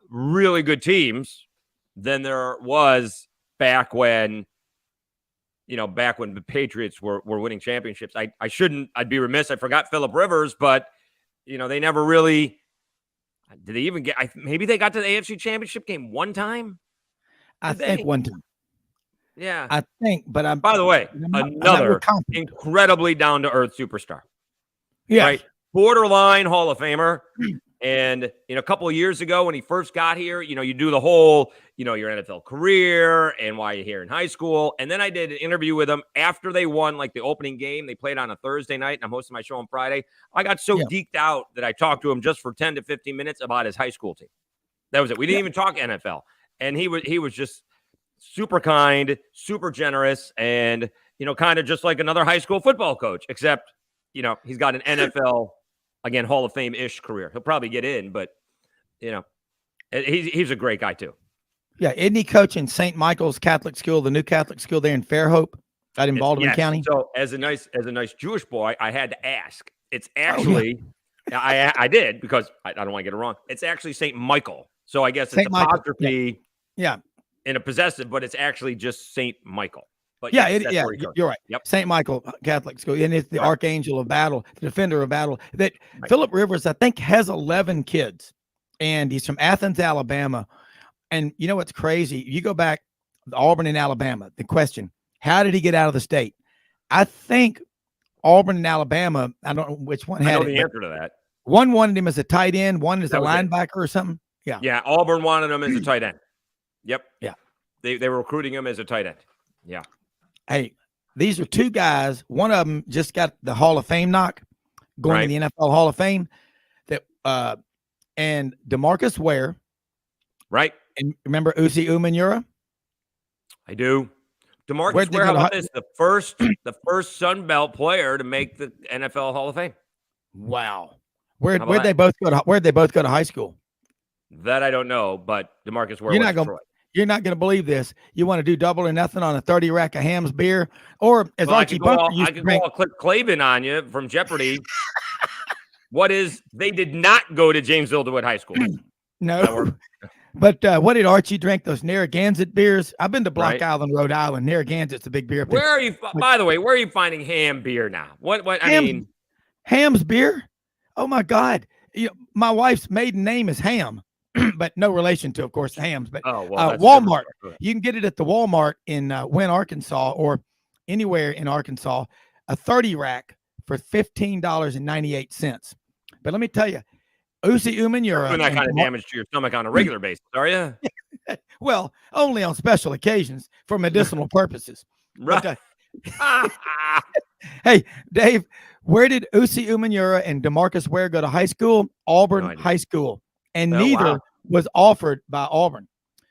really good teams than there was back when the Patriots were winning championships. I'd be remiss. I forgot Phillip Rivers, but, they never really, did they even maybe they got to the AFC Championship game one time? I think one time. Yeah. I think, but by the way, another incredibly down-to-earth superstar. Yeah. Right? Borderline Hall of Famer. And a couple of years ago when he first got here, you do the whole, your NFL career and why you're here in high school. And then I did an interview with him after they won like the opening game. They played on a Thursday night, and I'm hosting my show on Friday. I got so geeked out that I talked to him just for 10 to 15 minutes about his high school team. That was it. We didn't even talk NFL. And he was just super kind, super generous, and, kind of just like another high school football coach, except, he's got an NFL, again, Hall of Fame-ish career. He'll probably get in, but, he's a great guy too. Yeah. Isn't he coaching St. Michael's Catholic School, the new Catholic school there in Fairhope out in Baldwin County? So as a nice Jewish boy, I had to ask. It's actually, I did, because I don't want to get it wrong. It's actually St. Michael. So I guess it's apostrophe. Yeah. In a possessive, but it's actually just St. Michael. But you're right. Yep. St. Michael Catholic School, and it's the archangel of battle, the defender of battle. That Phillip Rivers, I think, has 11 kids, and he's from Athens, Alabama. And you know what's crazy? You go back to Auburn and Alabama. The question: how did he get out of the state? I think Auburn and Alabama. I don't know which one had the answer to that. One wanted him as a tight end. One as a linebacker or something. Yeah. Yeah. Auburn wanted him as a tight end. Yep. Yeah. They were recruiting him as a tight end. Yeah. Hey, these are two guys. One of them just got the Hall of Fame knock, going to the NFL Hall of Fame. And DeMarcus Ware. Right. And remember Uzi Umenyiora? I do. DeMarcus Ware, how about this? The first Sunbelt player to make the NFL Hall of Fame. Wow. Where'd they both go to high school? That I don't know, but DeMarcus Ware You're not going to believe this. You want to do double or nothing on a 30 rack of Ham's beer, or as Archie Bunker used to drink. I could call Clavin on you from Jeopardy. They did not go to Jamesville DeWitt High School. No. But what did Archie drink? Those Narragansett beers? I've been to Block Island, Rhode Island. Narragansett's a big beer. Where are you? By the way, where are you finding Ham beer now? Ham's beer? Oh my God! My wife's maiden name is Ham. But no relation to, of course, Hams. But Walmart, you can get it at the Walmart in Wynn, Arkansas, or anywhere in Arkansas, a 30 rack for $15.98. But let me tell you, Uzi Umenyiora. Doing that kind of damage to your stomach on a regular basis, are you? Well, only on special occasions for medicinal purposes. Right. But, hey, Dave, where did Uzi Umenyiora and DeMarcus Ware go to high school? Auburn High School. And neither was offered by Auburn.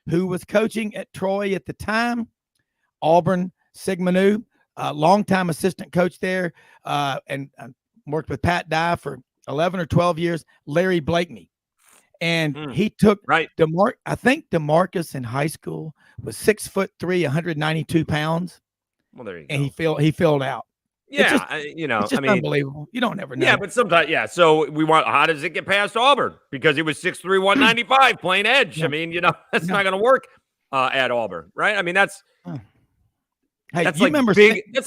Who was coaching at Troy at the time? Auburn Sigmanu, longtime assistant coach there, and worked with Pat Dye for 11 or 12 years, Larry Blakeney. And he took I think DeMarcus in high school was 6'3", 192 pounds. Well, there you go. And he filled out. Yeah, it's just unbelievable. You don't ever know. Yeah, but sometimes, So how does it get past Auburn? Because he was 6'3", 195 playing edge. I mean, that's not going to work at Auburn, right? I mean, that's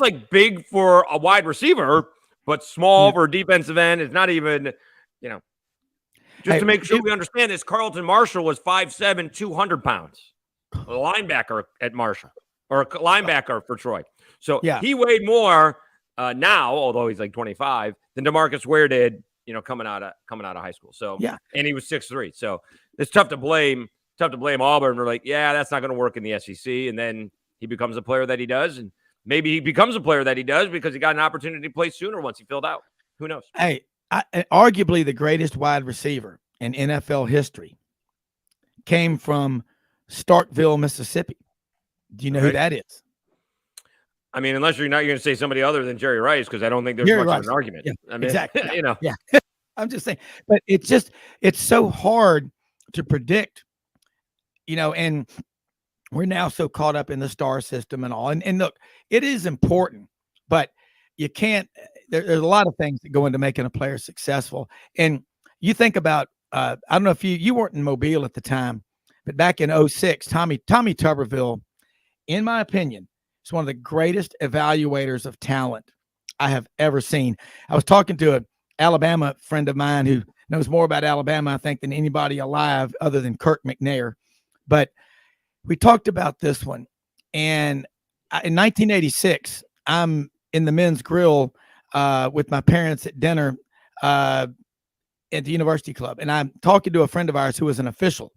like big for a wide receiver, but small for a defensive end. It's not even, Just to make sure we understand this, Carlton Marshall was 5'7", 200 pounds, a linebacker at Marshall, or a linebacker for Troy. So he weighed more. Now, although he's like 25, than DeMarcus Ware did, coming out of high school. So and he was 6'3". So it's tough to blame tough to blame Auburn. We're like, yeah, that's not going to work in the SEC. And then he becomes a player that he does. And maybe he becomes a player that he does because he got an opportunity to play sooner once he filled out. Who knows? Hey, arguably the greatest wide receiver in NFL history came from Starkville, Mississippi. Do you know who that is? I mean, unless you're going to say somebody other than Jerry Rice, because I don't think there's much of an argument. Yeah, I mean, exactly. You know. Yeah. I'm just saying, but it's so hard to predict, and we're now so caught up in the star system and all. And look, it is important, but you can't, there's a lot of things that go into making a player successful. And you think about, I don't know if you weren't in Mobile at the time, but back in 2006, Tommy Tuberville, in my opinion, is one of the greatest evaluators of talent I have ever seen. I was talking to an Alabama friend of mine who knows more about Alabama, I think, than anybody alive other than Kirk McNair. But we talked about this one. And in 1986, I'm in the men's grill with my parents at dinner at the University Club. And I'm talking to a friend of ours who was an official.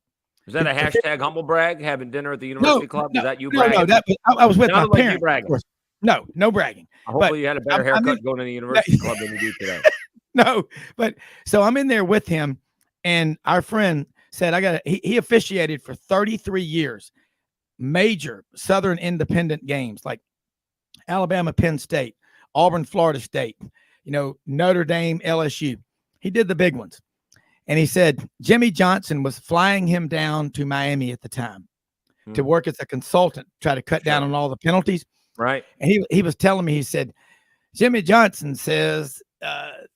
Is that a hashtag humble brag, having dinner at the University Club? Is that you bragging? No, I was with my like parents. You bragging. No bragging. Hopefully you had a better haircut going to the University Club than you do today. No, but so I'm in there with him, and our friend said, he officiated for 33 years, major Southern independent games like Alabama, Penn State, Auburn, Florida State, Notre Dame, LSU. He did the big ones. And he said Jimmy Johnson was flying him down to Miami at the time to work as a consultant, try to cut down on all the penalties. Right. And he was telling me, he said, Jimmy Johnson says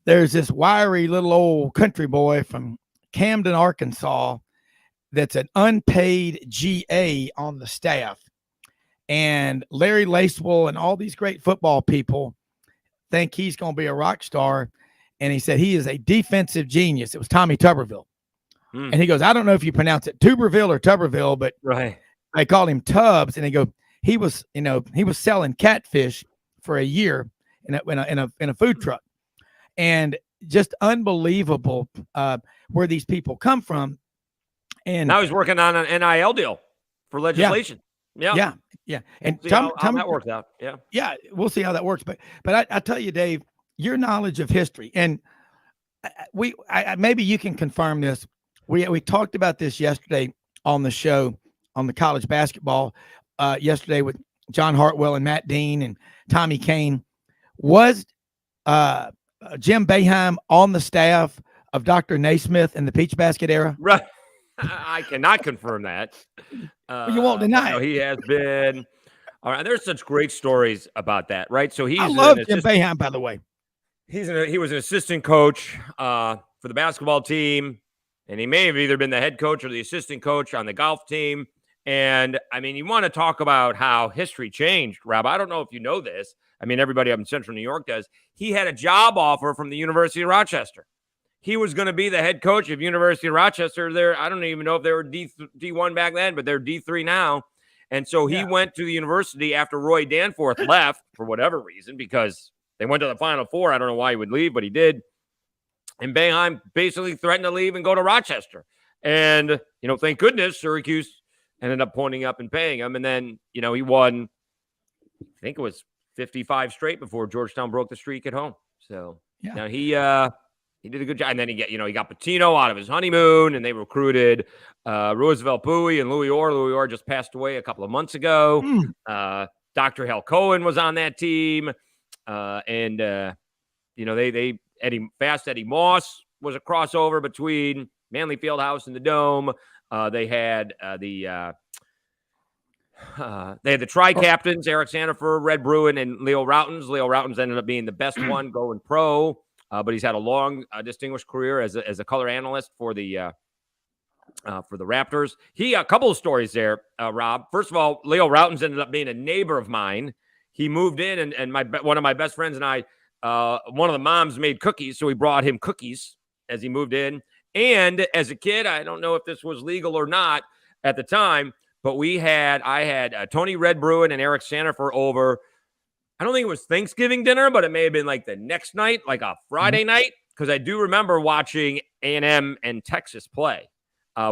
there's this wiry little old country boy from Camden, Arkansas, that's an unpaid GA on the staff. And Larry Lacewell and all these great football people think he's going to be a rock star. And he said he is a defensive genius. It was Tommy Tuberville. And he goes, I don't know if you pronounce it Tuberville or Tuberville, but I call him Tubbs. And he was selling catfish for a year in a food truck. And just unbelievable where these people come from. And now he's working on an NIL deal for legislation. Yeah. And how that works out. Yeah, we'll see how that works. But I tell you, Dave, your knowledge of history, and maybe you can confirm this. We talked about this yesterday on the show on the college basketball yesterday with John Hartwell and Matt Dean and Tommy Kane. Was Jim Boeheim on the staff of Dr. Naismith in the Peach Basket era? Right. I cannot confirm that. You won't deny it. He has been. All right. There's such great stories about that, right? So I love Jim Boeheim, by the way. He was an assistant coach for the basketball team, and he may have either been the head coach or the assistant coach on the golf team. And I mean, you want to talk about how history changed, Rob. I don't know if you know this. I mean, everybody up in Central New York does. He had a job offer from the University of Rochester. He was going to be the head coach of University of Rochester. There, I don't even know if they were D1 back then, but they're D3 now. And so he went to the university after Roy Danforth left for whatever reason, because they went to the Final Four. I don't know why he would leave, but he did. And Boeheim basically threatened to leave and go to Rochester. And, thank goodness Syracuse ended up pointing up and paying him. And then, he won, I think it was 55 straight before Georgetown broke the streak at home. So now he did a good job. And then he got Pitino out of his honeymoon, and they recruited Roosevelt Bowie and Louis Orr. Louis Orr just passed away a couple of months ago. Dr. Hal Cohen was on that team. Eddie Moss was a crossover between Manley Fieldhouse and the Dome. They had the tri-captains, Eric Sandifer, Red Bruin, and Leo Routens. Leo Routens ended up being the best one going pro, but he's had a long, distinguished career as a color analyst for the Raptors. A couple of stories there, Rob. First of all, Leo Routens ended up being a neighbor of mine. He moved in, and one of my best friends and I, one of the moms made cookies, so we brought him cookies as he moved in. And as a kid, I don't know if this was legal or not at the time, but I had Tony Red Bruin and Eric Sandifer over. I don't think it was Thanksgiving dinner, but it may have been like the next night, like a Friday night, because I do remember watching A&M and Texas play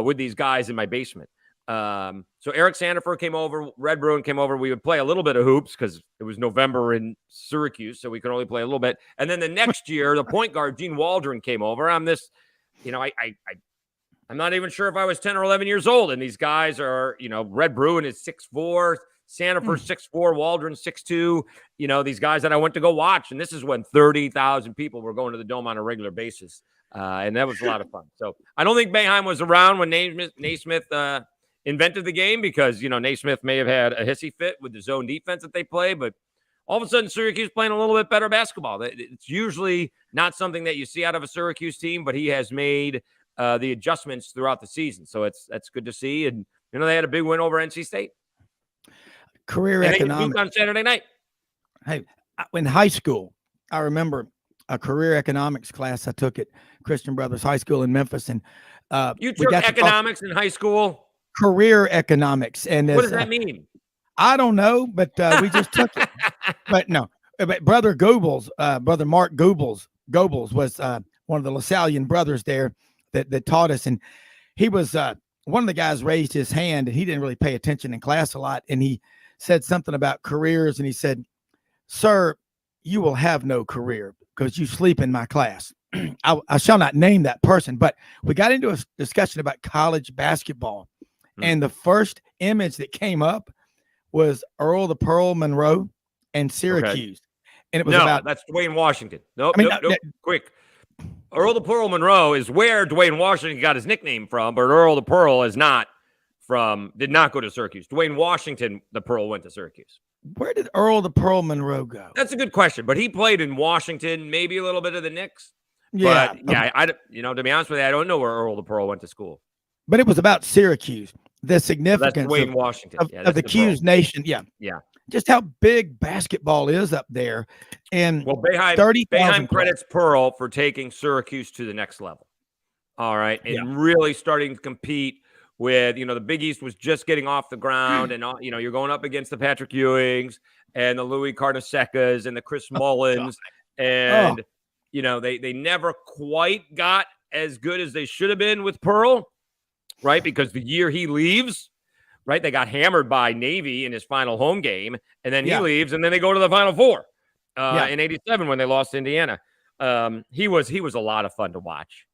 with these guys in my basement. So Eric Sandifer came over, Red Browne came over. We would play a little bit of hoops because it was November in Syracuse, so we could only play a little bit. And then the next year, the point guard, Gene Waldron, came over. I'm not even sure if I was 10 or 11 years old. And these guys are, Red Browne is 6'4", Sandifer's 6'4", Waldron 6'2", these guys that I went to go watch. And this is when 30,000 people were going to the Dome on a regular basis. And that was a lot of fun. So I don't think Boeheim was around when Naismith invented the game because, Naismith may have had a hissy fit with the zone defense that they play, but all of a sudden Syracuse playing a little bit better basketball. It's usually not something that you see out of a Syracuse team, but he has made the adjustments throughout the season. So that's good to see. And, they had a big win over NC State. Career and economics on Saturday night. Hey, in high school, I remember a career economics class I took at Christian Brothers High School in Memphis. And you took economics in high school? Career economics. And what does that mean? I don't know, but we just took it. But no, but Brother Goebbels, Brother Mark Goebbels was one of the LaSallian brothers there that taught us. And he was one of the guys raised his hand, and he didn't really pay attention in class a lot. And he said something about careers, and he said, "Sir, you will have no career because you sleep in my class." I shall not name that person, but we got into a discussion about college basketball. And the first image that came up was Earl the Pearl Monroe and Syracuse. Okay. And it was that's Dwayne Washington. Nope. Quick. Earl the Pearl Monroe is where Dwayne Washington got his nickname from, but Earl the Pearl did not go to Syracuse. Dwayne Washington, the Pearl, went to Syracuse. Where did Earl the Pearl Monroe go? That's a good question, but he played in Washington, maybe a little bit of the Knicks. Yeah. But, to be honest with you, I don't know where Earl the Pearl went to school. But it was about Syracuse, the significance Dwayne Washington. of the Q's nation. Yeah. Yeah. Just how big basketball is up there. And Boeheim credits Pearl for taking Syracuse to the next level. All right. And really starting to compete with, the Big East was just getting off the ground. And, you're going up against the Patrick Ewings and the Louis Carnesecas and the Chris Mullins. And, they never quite got as good as they should have been with Pearl. Right, because the year he leaves, right, they got hammered by Navy in his final home game, and then he leaves, and then they go to the Final Four in '87 when they lost to Indiana. He was a lot of fun to watch.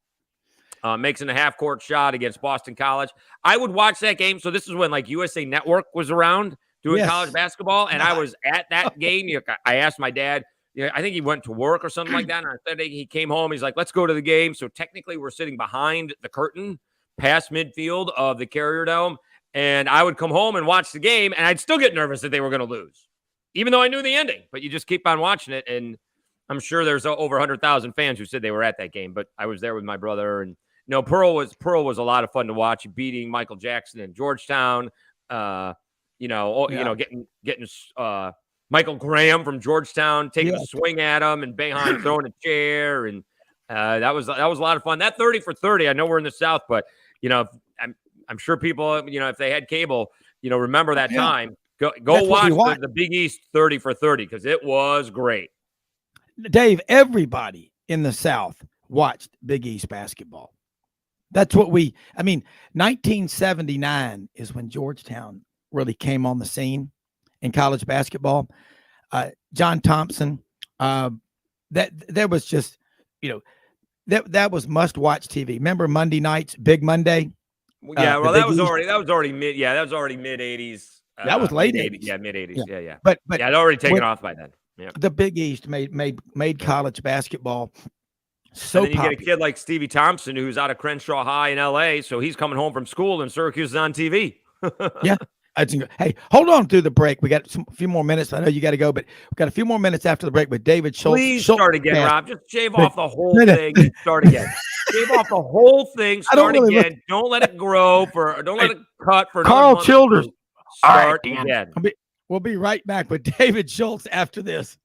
Makes in a half-court shot against Boston College. I would watch that game. So this is when USA Network was around doing college basketball, and I was at that game. I asked my dad. I think he went to work or something like that. And on Saturday he came home. He's like, "Let's go to the game." So technically, we're sitting behind the curtain, past midfield of the Carrier Dome, and I would come home and watch the game, and I'd still get nervous that they were going to lose, even though I knew the ending. But you just keep on watching it, and I'm sure there's over 100,000 fans who said they were at that game. But I was there with my brother, and Pearl was a lot of fun to watch, beating Michael Jackson in Georgetown. Getting Michael Graham from Georgetown taking a swing at him, and Boeheim throwing a chair, and that was a lot of fun. That 30 for 30. I know we're in the South, but I'm sure people, if they had cable, remember that time. Go watch the Big East 30 for 30 because it was great. Dave, everybody in the South watched Big East basketball. That's what 1979 is when Georgetown really came on the scene in college basketball. John Thompson, that was just, that was must-watch TV. Remember Monday nights, Big Monday? Yeah, that was already mid-'80s. That was late 80s. Yeah, mid-'80s. Yeah. But I'd already taken off by then. Yeah. The Big East made college basketball so and then you popular. get a kid like Stevie Thompson who's out of Crenshaw High in L.A., so he's coming home from school and Syracuse is on TV. Yeah. Hey, hold on through the break. We got a few more minutes. I know you got to go, but we've got a few more minutes after the break with David Schultz. Please start again, Rob. Just shave off the whole thing and start again. Shave off the whole thing. Start again. Don't let it grow don't let it cut for Carl Childers. Start again. We'll be right back with David Schultz after this.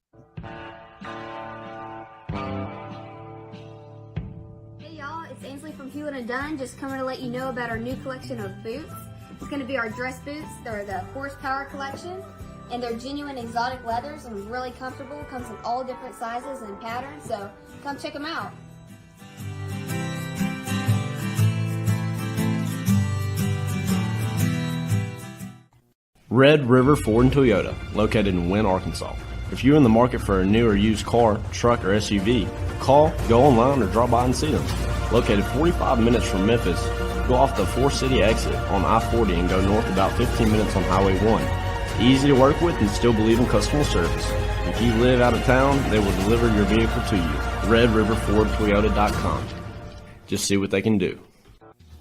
Hey y'all, it's Ainsley from Hewlett & Dunn, just coming to let you know about our new collection of boots. It's going to be our dress boots. They're the Horsepower collection, and they're genuine exotic leathers and really comfortable. Comes in all different sizes and patterns, so come check them out. Red River Ford and Toyota, located in Wynne, Arkansas. If you're in the market for a new or used car, truck, or SUV, call, go online, or drop by and see them. Located 45 minutes from Memphis, go off the 4-city exit on I-40 and go north about 15 minutes on Highway 1. Easy to work with and still believe in customer service. If you live out of town, they will deliver your vehicle to you. RedRiverFordToyota.com. Just see what they can do.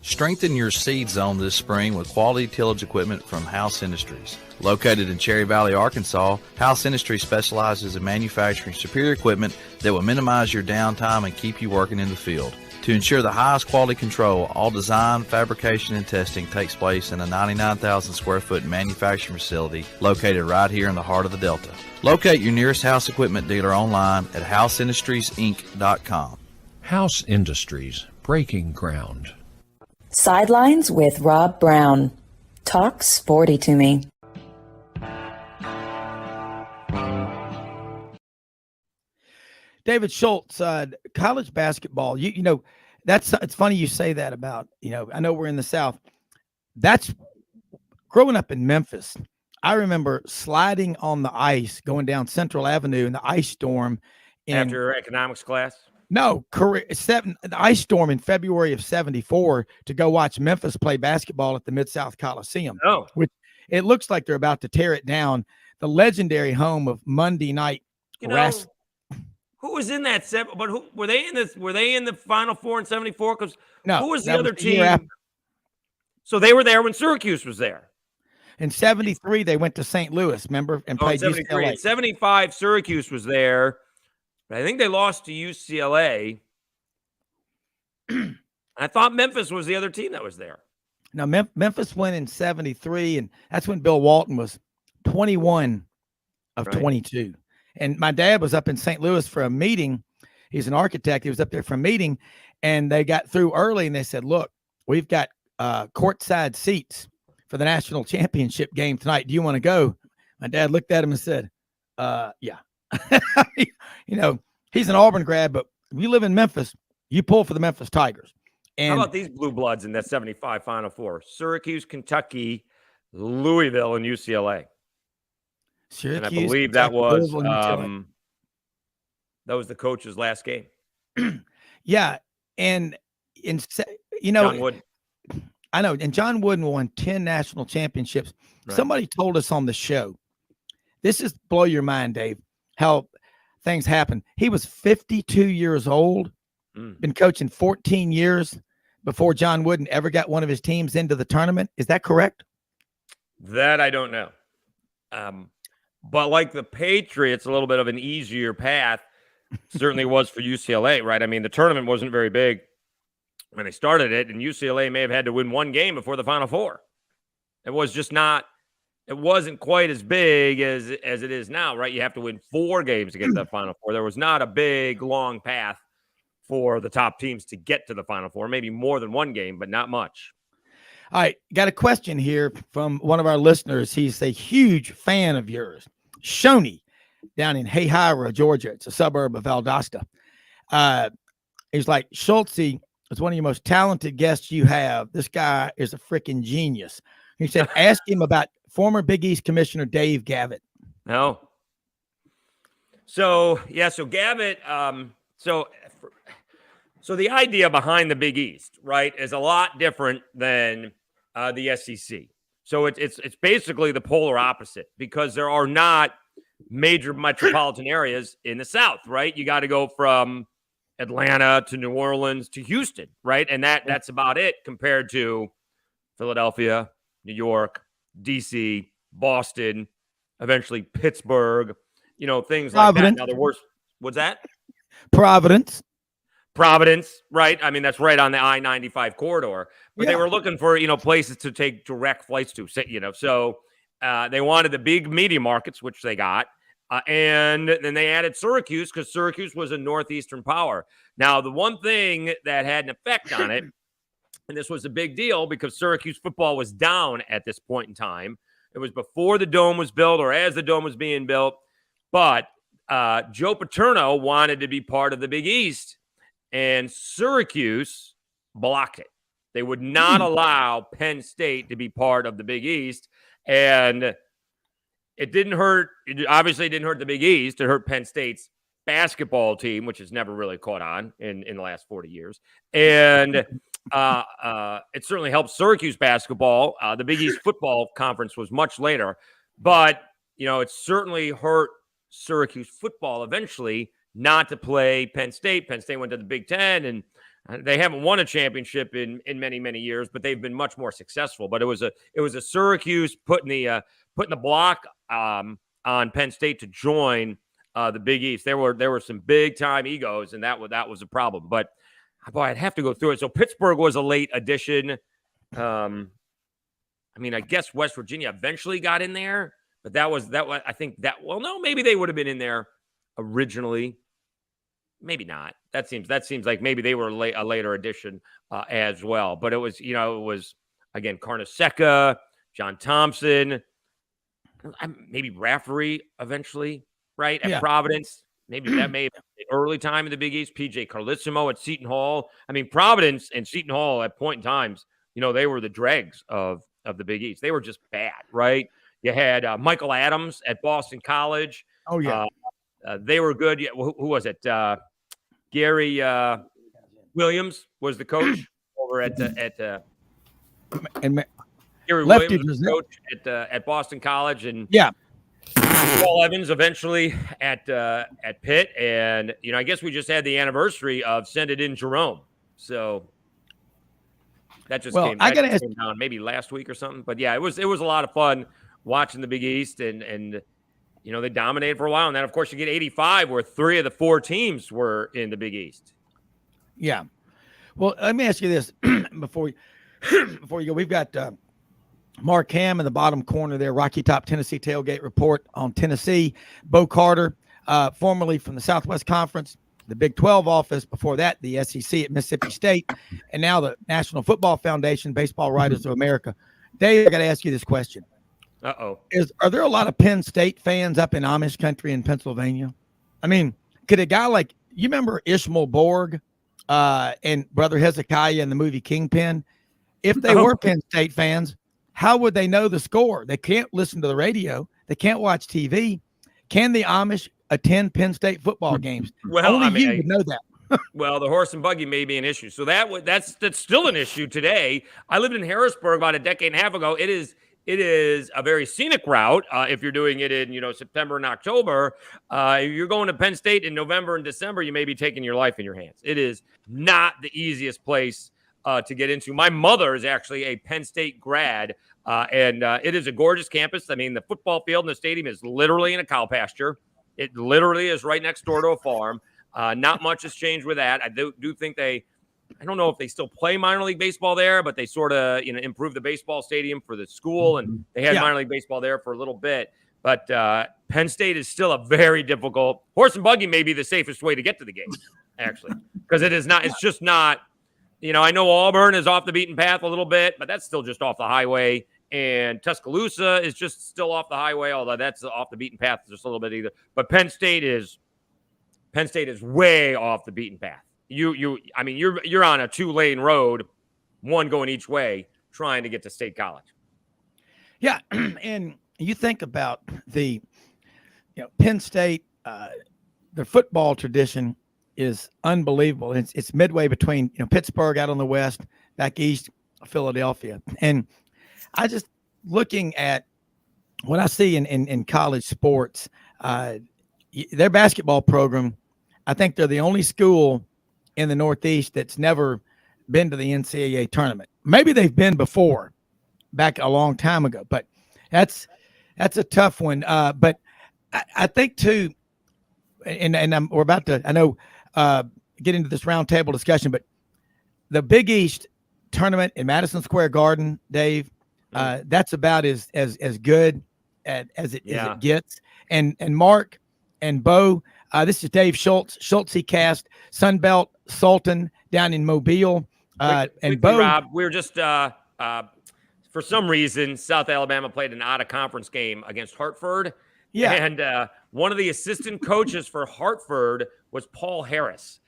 Strengthen your seed zone this spring with quality tillage equipment from House Industries. Located in Cherry Valley, Arkansas, House Industries specializes in manufacturing superior equipment that will minimize your downtime and keep you working in the field. To ensure the highest quality control, all design, fabrication, and testing takes place in a 99,000 square foot manufacturing facility located right here in the heart of the Delta. Locate your nearest House equipment dealer online at houseindustriesinc.com. House Industries, breaking ground. Sidelines with Rob Browne. Talk sporty to me. David Schultz, college basketball. You know, it's funny you say that about, I know we're in the South. That's growing up in Memphis. I remember sliding on the ice going down Central Avenue in the ice storm. After your economics class? No, the ice storm in February of '74 to go watch Memphis play basketball at the Mid-South Coliseum. Oh, which it looks like they're about to tear it down. The legendary home of Monday night wrestling. Who was in that set? But who were they in this? Were they in the Final Four in '74? Because who was the other team? So they were there when Syracuse was there. In '73, they went to St. Louis, remember, and played UCLA. In '75, Syracuse was there. But I think they lost to UCLA. I thought Memphis was the other team that was there. Now, Memphis went in '73, and that's when Bill Walton was 21 of 22. And my dad was up in St. Louis for a meeting. He's an architect. He was up there for a meeting, and they got through early, and they said, look, we've got courtside seats for the national championship game tonight. Do you want to go? My dad looked at him and said, yeah. He's an Auburn grad, but if you live in Memphis, you pull for the Memphis Tigers. And how about these blue bloods in that '75 Final Four? Syracuse, Kentucky, Louisville, and UCLA. Syracuse, and I believe that was the coach's last game. Yeah, and John Wooden. I know, and John Wooden won 10 national championships. Right. Somebody told us on the show, this is blow your mind, Dave, how things happen. He was 52 years old, been coaching 14 years before John Wooden ever got one of his teams into the tournament. Is that correct? That I don't know. But like the Patriots, a little bit of an easier path certainly was for UCLA, right? I mean, the tournament wasn't very big when they started it, and UCLA may have had to win one game before the Final Four. It was just not. It wasn't quite as big as it is now, right? You have to win 4 games to get to the Final Four. There was not a big, long path for the top teams to get to the Final Four. Maybe more than one game, but not much. All right, got a question here from one of our listeners. He's a huge fan of yours, Shoney, down in Hayhira, Georgia. It's a suburb of Valdosta. He's like, Schultz is one of your most talented guests you have. This guy is a freaking genius. He said, ask him about former Big East Commissioner Dave Gavitt. No. So Gavitt, so the idea behind the Big East, right, is a lot different than the SEC. So it's basically the polar opposite because there are not major metropolitan areas in the South, right? You got to go from Atlanta to New Orleans to Houston, right? And that's about it compared to Philadelphia, New York, DC, Boston, eventually Pittsburgh, things like that. Now, the worst, what's that? Providence, right? I mean, that's right on the I-95 corridor. But they were looking for, places to take direct flights to, So they wanted the big media markets, which they got. And then they added Syracuse because Syracuse was a northeastern power. Now, the one thing that had an effect on it, and this was a big deal because Syracuse football was down at this point in time. It was before the dome was built or as the dome was being built. But Joe Paterno wanted to be part of the Big East, and Syracuse blocked it. They would not allow Penn State to be part of the Big East. And it didn't hurt. It obviously didn't hurt the Big East. It hurt Penn State's basketball team, which has never really caught on in the last 40 years. And it certainly helped Syracuse basketball. The Big East football conference was much later, but it certainly hurt Syracuse football eventually not to play Penn State. Penn State went to the Big Ten, and they haven't won a championship in many, many years, but they've been much more successful. But it was a Syracuse putting the block on Penn State to join the Big East. There were some big time egos, and that was a problem. But boy, I'd have to go through it. So Pittsburgh was a late addition. I guess West Virginia eventually got in there, but maybe they would have been in there originally. Maybe not. That seems like maybe they were a later addition as well. But it was again Carnesecca, John Thompson, maybe Raftery eventually, right? At Providence. Maybe that may have been the early time in the Big East. PJ Carlissimo at Seton Hall. Providence and Seton Hall at point in times, they were the dregs of the Big East. They were just bad, right? You had Michael Adams at Boston College. Oh, yeah. They were good. Yeah, who was it? Gary Williams was the coach over at Gary Williams was the coach at Boston College, and Paul Evans eventually at Pitt, and I guess we just had the anniversary of Send It In Jerome, so that just came down maybe last week or something. But yeah, it was a lot of fun watching the Big East, and they dominated for a while, and then of course you get 85, where 3 of the 4 teams were in the Big East. Yeah. Well, let me ask you this before you go. We've got Mark Ham in the bottom corner there, Rocky Top Tennessee Tailgate Report on Tennessee. Bo Carter, formerly from the Southwest Conference, the Big 12 office, before that the SEC at Mississippi State, and now the National Football Foundation, Baseball Writers of America. Dave, I got to ask you this question. Uh-oh. Are there a lot of Penn State fans up in Amish country in Pennsylvania? Could a guy like, you remember Ishmael Borg and Brother Hezekiah in the movie Kingpin? If they were Penn State fans, how would they know the score? They can't listen to the radio. They can't watch TV. Can the Amish attend Penn State football games? Well, Only you would know that. Well, the horse and buggy may be an issue. So that's still an issue today. I lived in Harrisburg about a decade and a half ago. It is a very scenic route if you're doing it in September and October. If you're going to Penn State in November and December, you may be taking your life in your hands. It is not the easiest place to get into. My mother is actually a Penn State grad, and it is a gorgeous campus. the football field in the stadium is literally in a cow pasture. It literally is right next door to a farm. Not much has changed with that. I do think I don't know if they still play minor league baseball there, but they sort of, improved the baseball stadium for the school, and they had minor league baseball there for a little bit. But Penn State is still a very difficult. Horse and buggy may be the safest way to get to the game, actually, because it is not. It's just not. I know Auburn is off the beaten path a little bit, but that's still just off the highway. And Tuscaloosa is just still off the highway, although that's off the beaten path just a little bit either. But Penn State is way off the beaten path. You're on a 2-lane road, one going each way, trying to get to State College. Yeah, and you think about the, Penn State, their football tradition is unbelievable. It's midway between Pittsburgh out on the west, back east, Philadelphia, and I just looking at what I see in college sports, their basketball program. I think they're the only school in the Northeast that's never been to the NCAA tournament. Maybe they've been before, back a long time ago, but that's a tough one. But I think too, and we're about to, I know, get into this roundtable discussion, but the Big East tournament in Madison Square Garden, Dave, that's about as good as it gets. And Mark and Bo, this is Dave Schultz, Schultzy Cast, Sunbelt, Sultan down in Mobile. And Bo, Rob, we were just for some reason, South Alabama played an out-of-conference game against Hartford. Yeah. And one of the assistant coaches for Hartford was Paul Harris,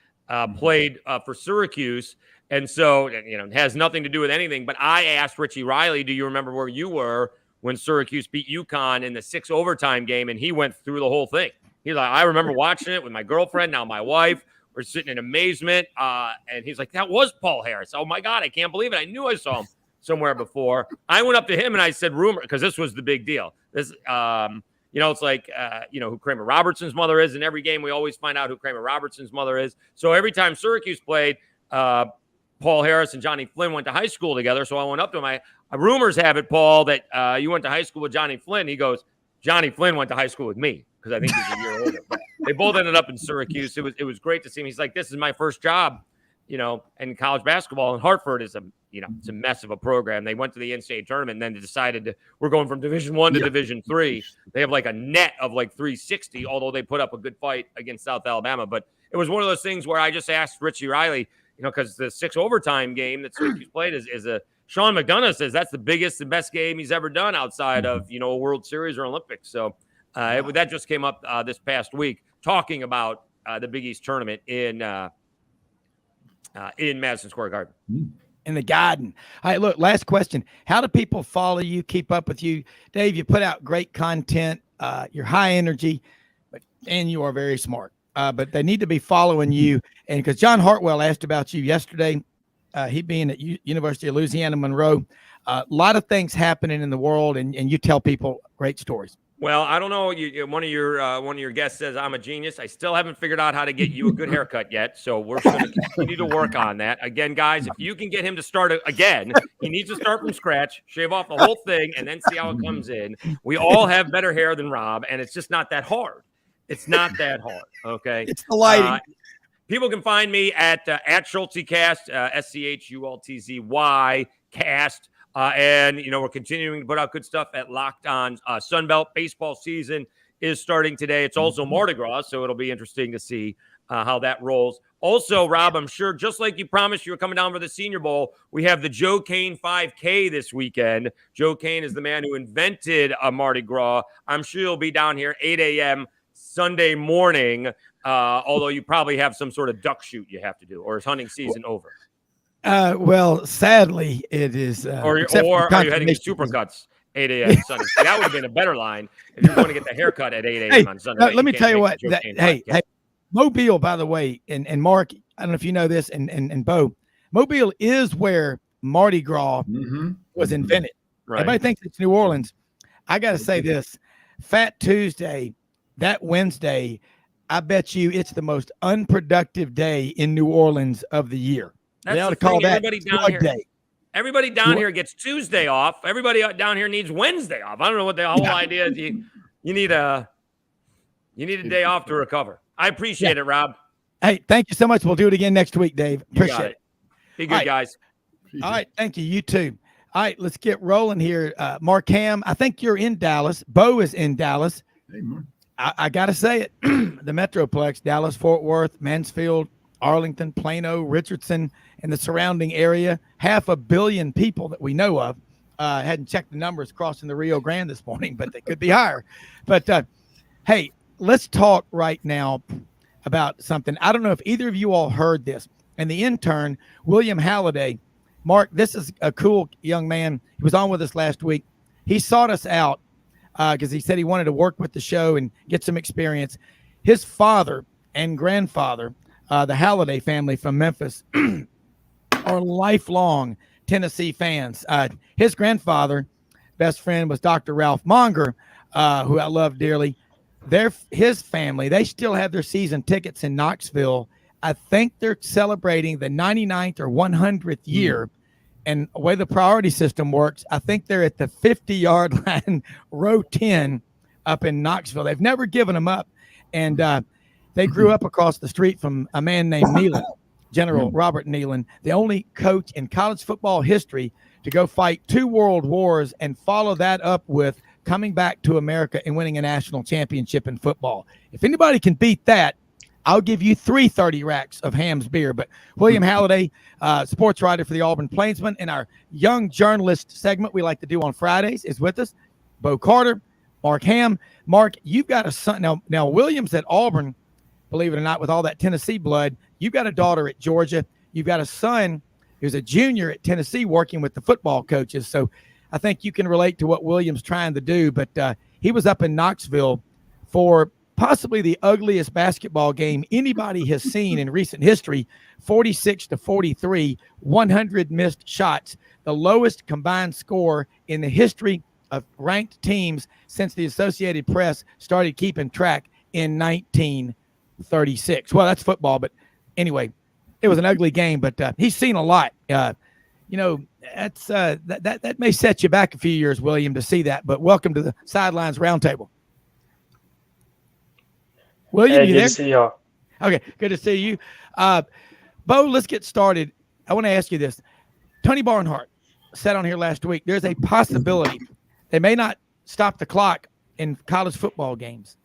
played for Syracuse. And so, it has nothing to do with anything. But I asked Richie Riley, do you remember where you were when Syracuse beat UConn in the 6 overtime game, and he went through the whole thing. He's like, I remember watching it with my girlfriend, now my wife. We're sitting in amazement, and he's like, that was Paul Harris. Oh, my God, I can't believe it. I knew I saw him somewhere before. I went up to him, and I said, rumor, because this was the big deal. This, it's like, who Kramer Robertson's mother is. In every game, we always find out who Kramer Robertson's mother is. So every time Syracuse played, Paul Harris and Johnny Flynn went to high school together. So I went up to him. Rumors have it, Paul, that you went to high school with Johnny Flynn. He goes, Johnny Flynn went to high school with me because I think he's a year older. But they both ended up in Syracuse. It was great to see him. He's like, this is my first job, in college basketball. And Hartford is it's a mess of a program. They went to the NCAA tournament, and then they decided we're going from Division I to Division III. They have like a net of like 360, although they put up a good fight against South Alabama. But it was one of those things where I just asked Richie Riley, because the 6 overtime game that Syracuse played is a Sean McDonough says that's the biggest and best game he's ever done outside of, a World Series or Olympics. So that just came up this past week, talking about the Big East tournament in Madison Square Garden. In the Garden. All right, look, last question. How do people follow you, keep up with you? Dave, you put out great content. You're high energy, and you are very smart. But they need to be following you. And because John Hartwell asked about you yesterday, he being at University of Louisiana Monroe, a lot of things happening in the world, and you tell people great stories. Well, I don't know. One of your guests says I'm a genius. I still haven't figured out how to get you a good haircut yet, so we're going to continue to work on that. Again, guys, if you can get him to start again, he needs to start from scratch, shave off the whole thing, and then see how it comes in. We all have better hair than Rob, and it's just not that hard. It's not that hard. Okay, it's the lighting. People can find me at SchultzyCast, SchultZy cast. And, we're continuing to put out good stuff at Locked On. Sunbelt baseball season is starting today. It's also Mardi Gras, so it'll be interesting to see how that rolls. Also, Rob, I'm sure just like you promised you were coming down for the Senior Bowl, we have the Joe Kane 5K this weekend. Joe Kane is the man who invented a Mardi Gras. I'm sure you'll be down here 8 a.m. Sunday morning, although you probably have some sort of duck shoot you have to do, or is hunting season over? Well, sadly, it is. Or are you heading to Supercuts 8 a.m. Sunday? That would have been a better line if you're going to get the haircut at 8 a.m. on Sunday. Let me tell you what. Hey, Mobile, by the way, and Mark, I don't know if you know this, and Bo, Mobile is where Mardi Gras was invented. Right. Everybody thinks it's New Orleans. I got to say this: Fat Tuesday, that Wednesday, I bet you it's the most unproductive day in New Orleans of the year. That's they ought to call that Everybody down here gets Tuesday off. Everybody down here needs Wednesday off. I don't know what the whole idea is. You need a day off to recover. I appreciate it, Rob. Hey, thank you so much. We'll do it again next week, Dave. Appreciate it. Be good, guys. All right. Thank you. You too. All right. Let's get rolling here. Mark Ham, I think you're in Dallas. Bo is in Dallas. Hey, Mark. I got to say it. The Metroplex, Dallas, Fort Worth, Mansfield, Arlington, Plano, Richardson, and the surrounding area. 500 million people that we know of. Hadn't checked the numbers crossing the Rio Grande this morning, but they could be higher. But, hey, let's talk right now about something. I don't know if either of you all heard this. And the intern, William Halliday, Mark, this is a cool young man. He was on with us last week. He sought us out because he said he wanted to work with the show and get some experience. His father and grandfather, the Halliday family from Memphis, are lifelong Tennessee fans. His grandfather, best friend, was Dr. Ralph Monger, who I love dearly. His family, they still have their season tickets in Knoxville. I think they're celebrating the 99th or 100th year. And the way the priority system works, I think they're at the 50-yard line, row 10 up in Knoxville. They've never given them up. And they grew up across the street from a man named Neyland, General Robert Neyland, the only coach in college football history to go fight 2 world wars and follow that up with coming back to America and winning a national championship in football. If anybody can beat that, I'll give you 3 30 racks of Ham's beer. But William Halliday, sports writer for the Auburn Plainsman, and our young journalist segment we like to do on Fridays is with us. Bo Carter, Mark Ham. Mark, you've got a son. Now William's at Auburn, believe it or not, with all that Tennessee blood. You've got a daughter at Georgia. You've got a son who's a junior at Tennessee working with the football coaches. So I think you can relate to what William's trying to do, but he was up in Knoxville for possibly the ugliest basketball game anybody has seen in recent history, 46-43, 100 missed shots, the lowest combined score in the history of ranked teams since the Associated Press started keeping track in 1936. Well, that's football, but anyway, it was an ugly game, but he's seen a lot. That's that may set you back a few years, William, to see that, but welcome to the Sidelines Roundtable. William, Hey, you good there? to see y'all. Okay, good to see you. Bo, let's get started. I want to ask you this. Tony Barnhart said on here last week, there's a possibility they may not stop the clock in college football games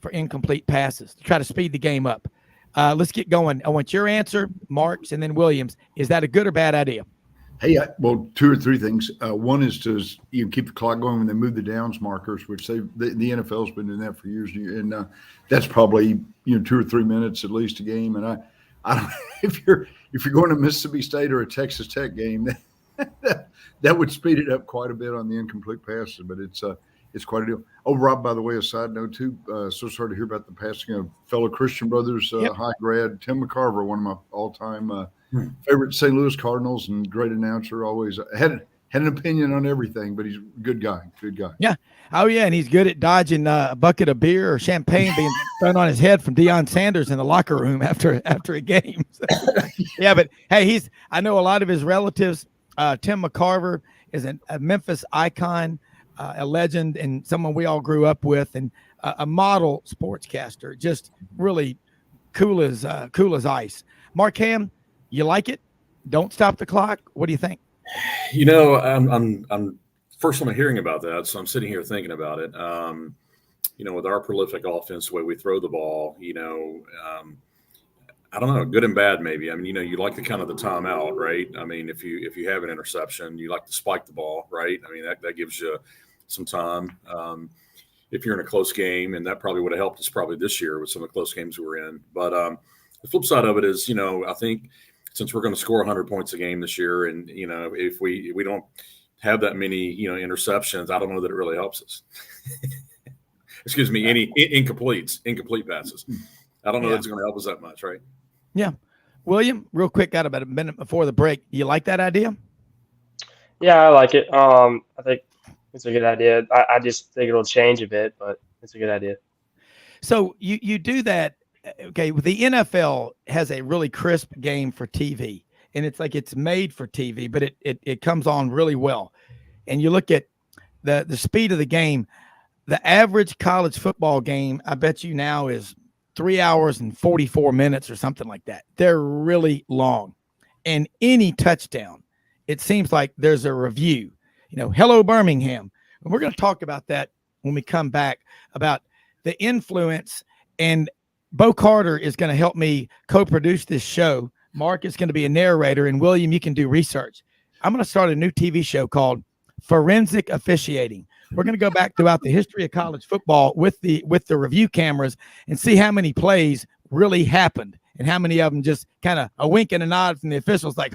for incomplete passes to try to speed the game up. Let's get going. I want your answer, Mark's, and then Williams. Is that a good or bad idea? Hey, well, two or three things. One is to keep the clock going when they move the downs markers, which the NFL's been doing that for years, and that's probably 2 or 3 minutes at least a game. And I don't if you're going to Mississippi State or a Texas Tech game, that would speed it up quite a bit on the incomplete passes. But it's quite a deal. Oh, Rob, by the way, a side note too. So sorry to hear about the passing of fellow Christian Brothers high grad Tim McCarver, one of my all-time favorite St. Louis Cardinals and great announcer. Always had an opinion on everything, but he's a good guy. Good guy. Yeah. Oh, yeah, and he's good at dodging a bucket of beer or champagne being thrown on his head from Deion Sanders in the locker room after a game. Yeah, but hey, I know a lot of his relatives. Tim McCarver is a Memphis icon, a legend, and someone we all grew up with, and a model sportscaster. Just really cool as ice. Mark Ham, you like it? Don't stop the clock. What do you think? I'm first time hearing about that, so I'm sitting here thinking about it. With our prolific offense, the way we throw the ball, I don't know, good and bad maybe. I mean, you like the kind of the timeout, right? I mean, if you have an interception, you like to spike the ball, right? I mean, that gives you some time. If you're in a close game, and that probably would have helped us probably this year with some of the close games we were in. But the flip side of it is, I think since we're going to score 100 points a game this year, and if we don't have that many interceptions, I don't know that it really helps us. Excuse me, any incomplete passes. I don't know that it's going to help us that much, right? Yeah. William, real quick, got about a minute before the break. You like that idea? Yeah, I like it. I think it's a good idea. I just think it'll change a bit, but it's a good idea. So you do that. Okay, the NFL has a really crisp game for TV, and it's like it's made for TV, but it comes on really well. And you look at the speed of the game. The average college football game, I bet you now, is 3 hours and 44 minutes or something like that. They're really long. And any touchdown, it seems like there's a review. Hello, Birmingham. And we're going to talk about that when we come back, about the influence. And Bo Carter is going to help me co-produce this show. Mark is going to be a narrator, and William, you can do research. I'm going to start a new TV show called Forensic Officiating. We're going to go back throughout the history of college football with the review cameras and see how many plays really happened and how many of them just kind of a wink and a nod from the officials like,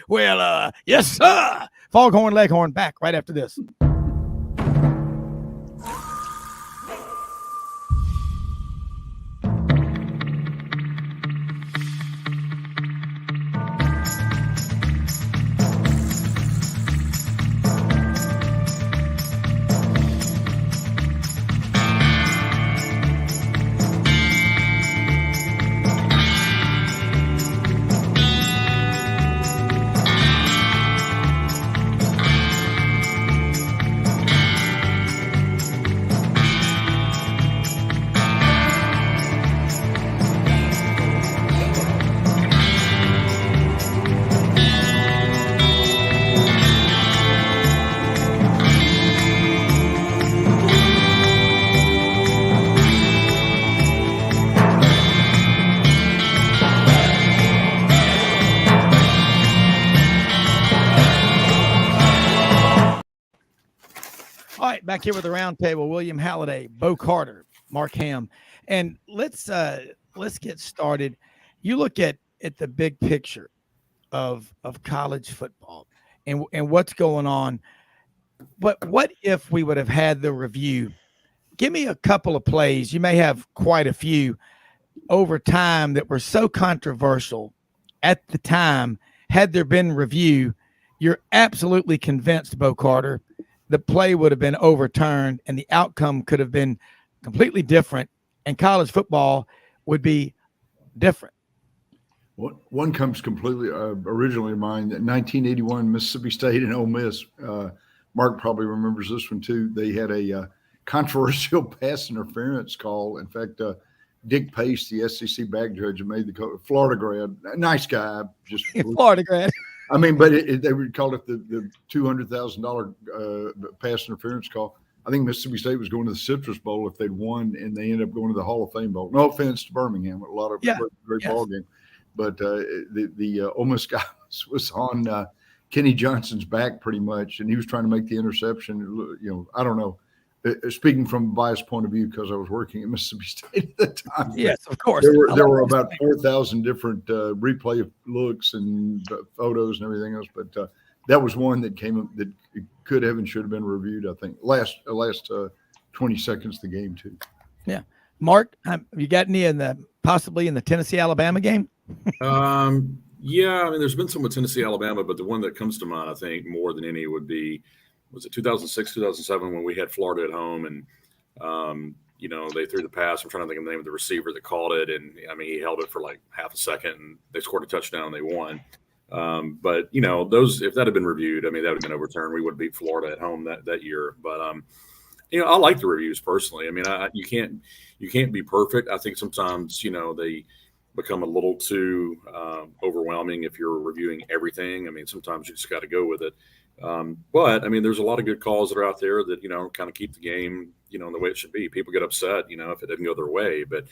well, yes, sir. Foghorn Leghorn back right after this. All right, back here with the round table, William Halliday, Bo Carter, Mark Ham. And let's get started. You look at the big picture of college football and what's going on. But what if we would have had the review? Give me a couple of plays. You may have quite a few over time that were so controversial at the time. Had there been review, you're absolutely convinced, Bo Carter, the play would have been overturned and the outcome could have been completely different, and college football would be different. One comes completely originally in mind. 1981, Mississippi State and Ole Miss. Mark probably remembers this one too. They had a controversial pass interference call. In fact, Dick Pace, the SEC back judge, made the call. Florida grad, nice guy, just Florida grad. I mean, but they would call it the $200,000 pass interference call. I think Mississippi State was going to the Citrus Bowl if they'd won, and they ended up going to the Hall of Fame Bowl. No offense to Birmingham, a lot of great ball game, but the Ole Miss guy was on Kenny Johnson's back pretty much, and he was trying to make the interception. You know, I don't know. Speaking from a biased point of view, because I was working at Mississippi State at the time. Yes, of course. There were about 4,000 different replay looks and photos and everything else, but that was one that came up that could have and should have been reviewed. I think last 20 seconds of the game too. Yeah, Mark, have you got any possibly in the Tennessee-Alabama game? Yeah, I mean, there's been some with Tennessee, Alabama, but the one that comes to mind, I think, more than any would be, was it 2006, 2007 when we had Florida at home and, you know, they threw the pass. I'm trying to think of the name of the receiver that caught it. And I mean, he held it for like half a second and they scored a touchdown and they won. But, you know, those, if that had been reviewed, I mean, that would have been overturned. We would have beat Florida at home that year. But, you know, I like the reviews personally. I mean, you can't be perfect. I think sometimes, you know, they become a little too overwhelming if you're reviewing everything. I mean, sometimes you just got to go with it. But I mean, there's a lot of good calls that are out there that, you know, kind of keep the game, you know, the way it should be. People get upset, you know, if it doesn't go their way. But,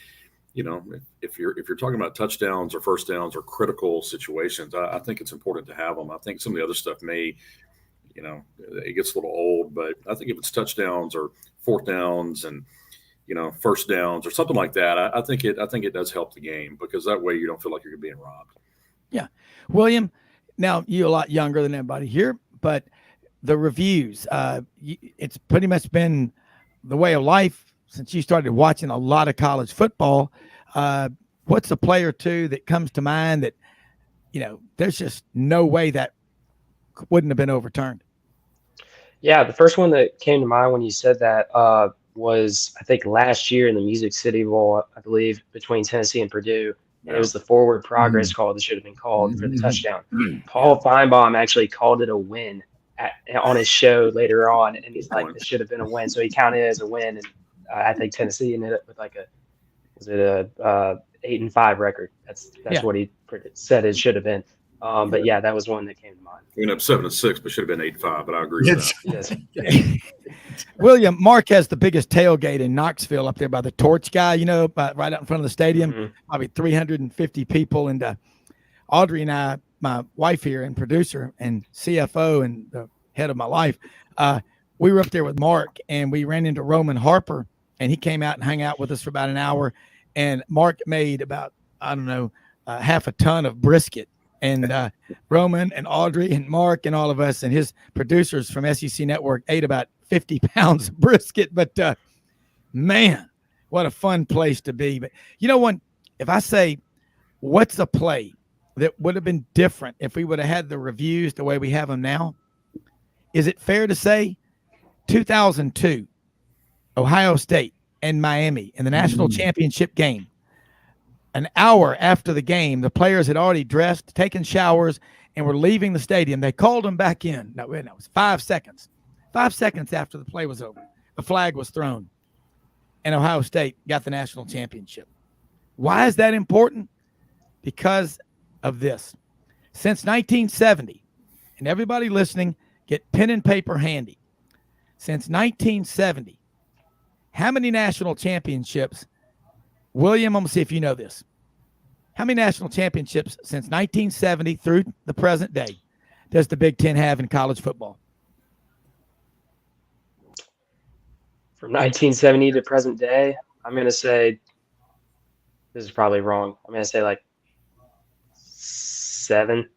you know, if you're talking about touchdowns or first downs or critical situations, I think it's important to have them. I think some of the other stuff may, you know, it gets a little old, but I think if it's touchdowns or fourth downs and, you know, first downs or something like that, I think it does help the game, because that way you don't feel like you're being robbed. Yeah. William, now you're a lot younger than everybody here, but the reviews, it's pretty much been the way of life since you started watching a lot of college football. What's a play or two that comes to mind that, you know, there's just no way that wouldn't have been overturned? Yeah, the first one that came to mind when you said that was, I think, last year in the Music City Bowl, I believe, between Tennessee and Purdue. And it was the forward progress call that should have been called for the touchdown. Paul Feinbaum actually called it a win on his show later on, and he's like, "This should have been a win," so he counted it as a win. And I think Tennessee ended up with like a 8-5 record? That's what he said it should have been. But yeah, that was one that came to mind. We ended up 7-6, but should have been 8-5. But I agree with that. Yes. William, Mark has the biggest tailgate in Knoxville up there by the Torch Guy, you know, right out in front of the stadium. Probably 350 people. And Audrey and I, my wife here and producer and CFO and the head of my life, we were up there with Mark, and we ran into Roman Harper, and he came out and hung out with us for about an hour. And Mark made about, I don't know, half a ton of brisket. And Roman and Audrey and Mark and all of us and his producers from SEC Network ate about 50 pounds of brisket. But man, what a fun place to be. But you know what? If I say, what's a play that would have been different if we would have had the reviews the way we have them now? Is it fair to say 2002, Ohio State and Miami in the national championship game? An hour after the game, the players had already dressed, taken showers, and were leaving the stadium. They called them back in. No, it was 5 seconds. 5 seconds after the play was over, the flag was thrown, and Ohio State got the national championship. Why is that important? Because of this. Since 1970, and everybody listening, get pen and paper handy. Since 1970, how many national championships? William, I'm going to see if you know this. How many national championships since 1970 through the present day does the Big Ten have in college football? From 1970 to present day, I'm going to say, this is probably wrong, I'm going to say like 7.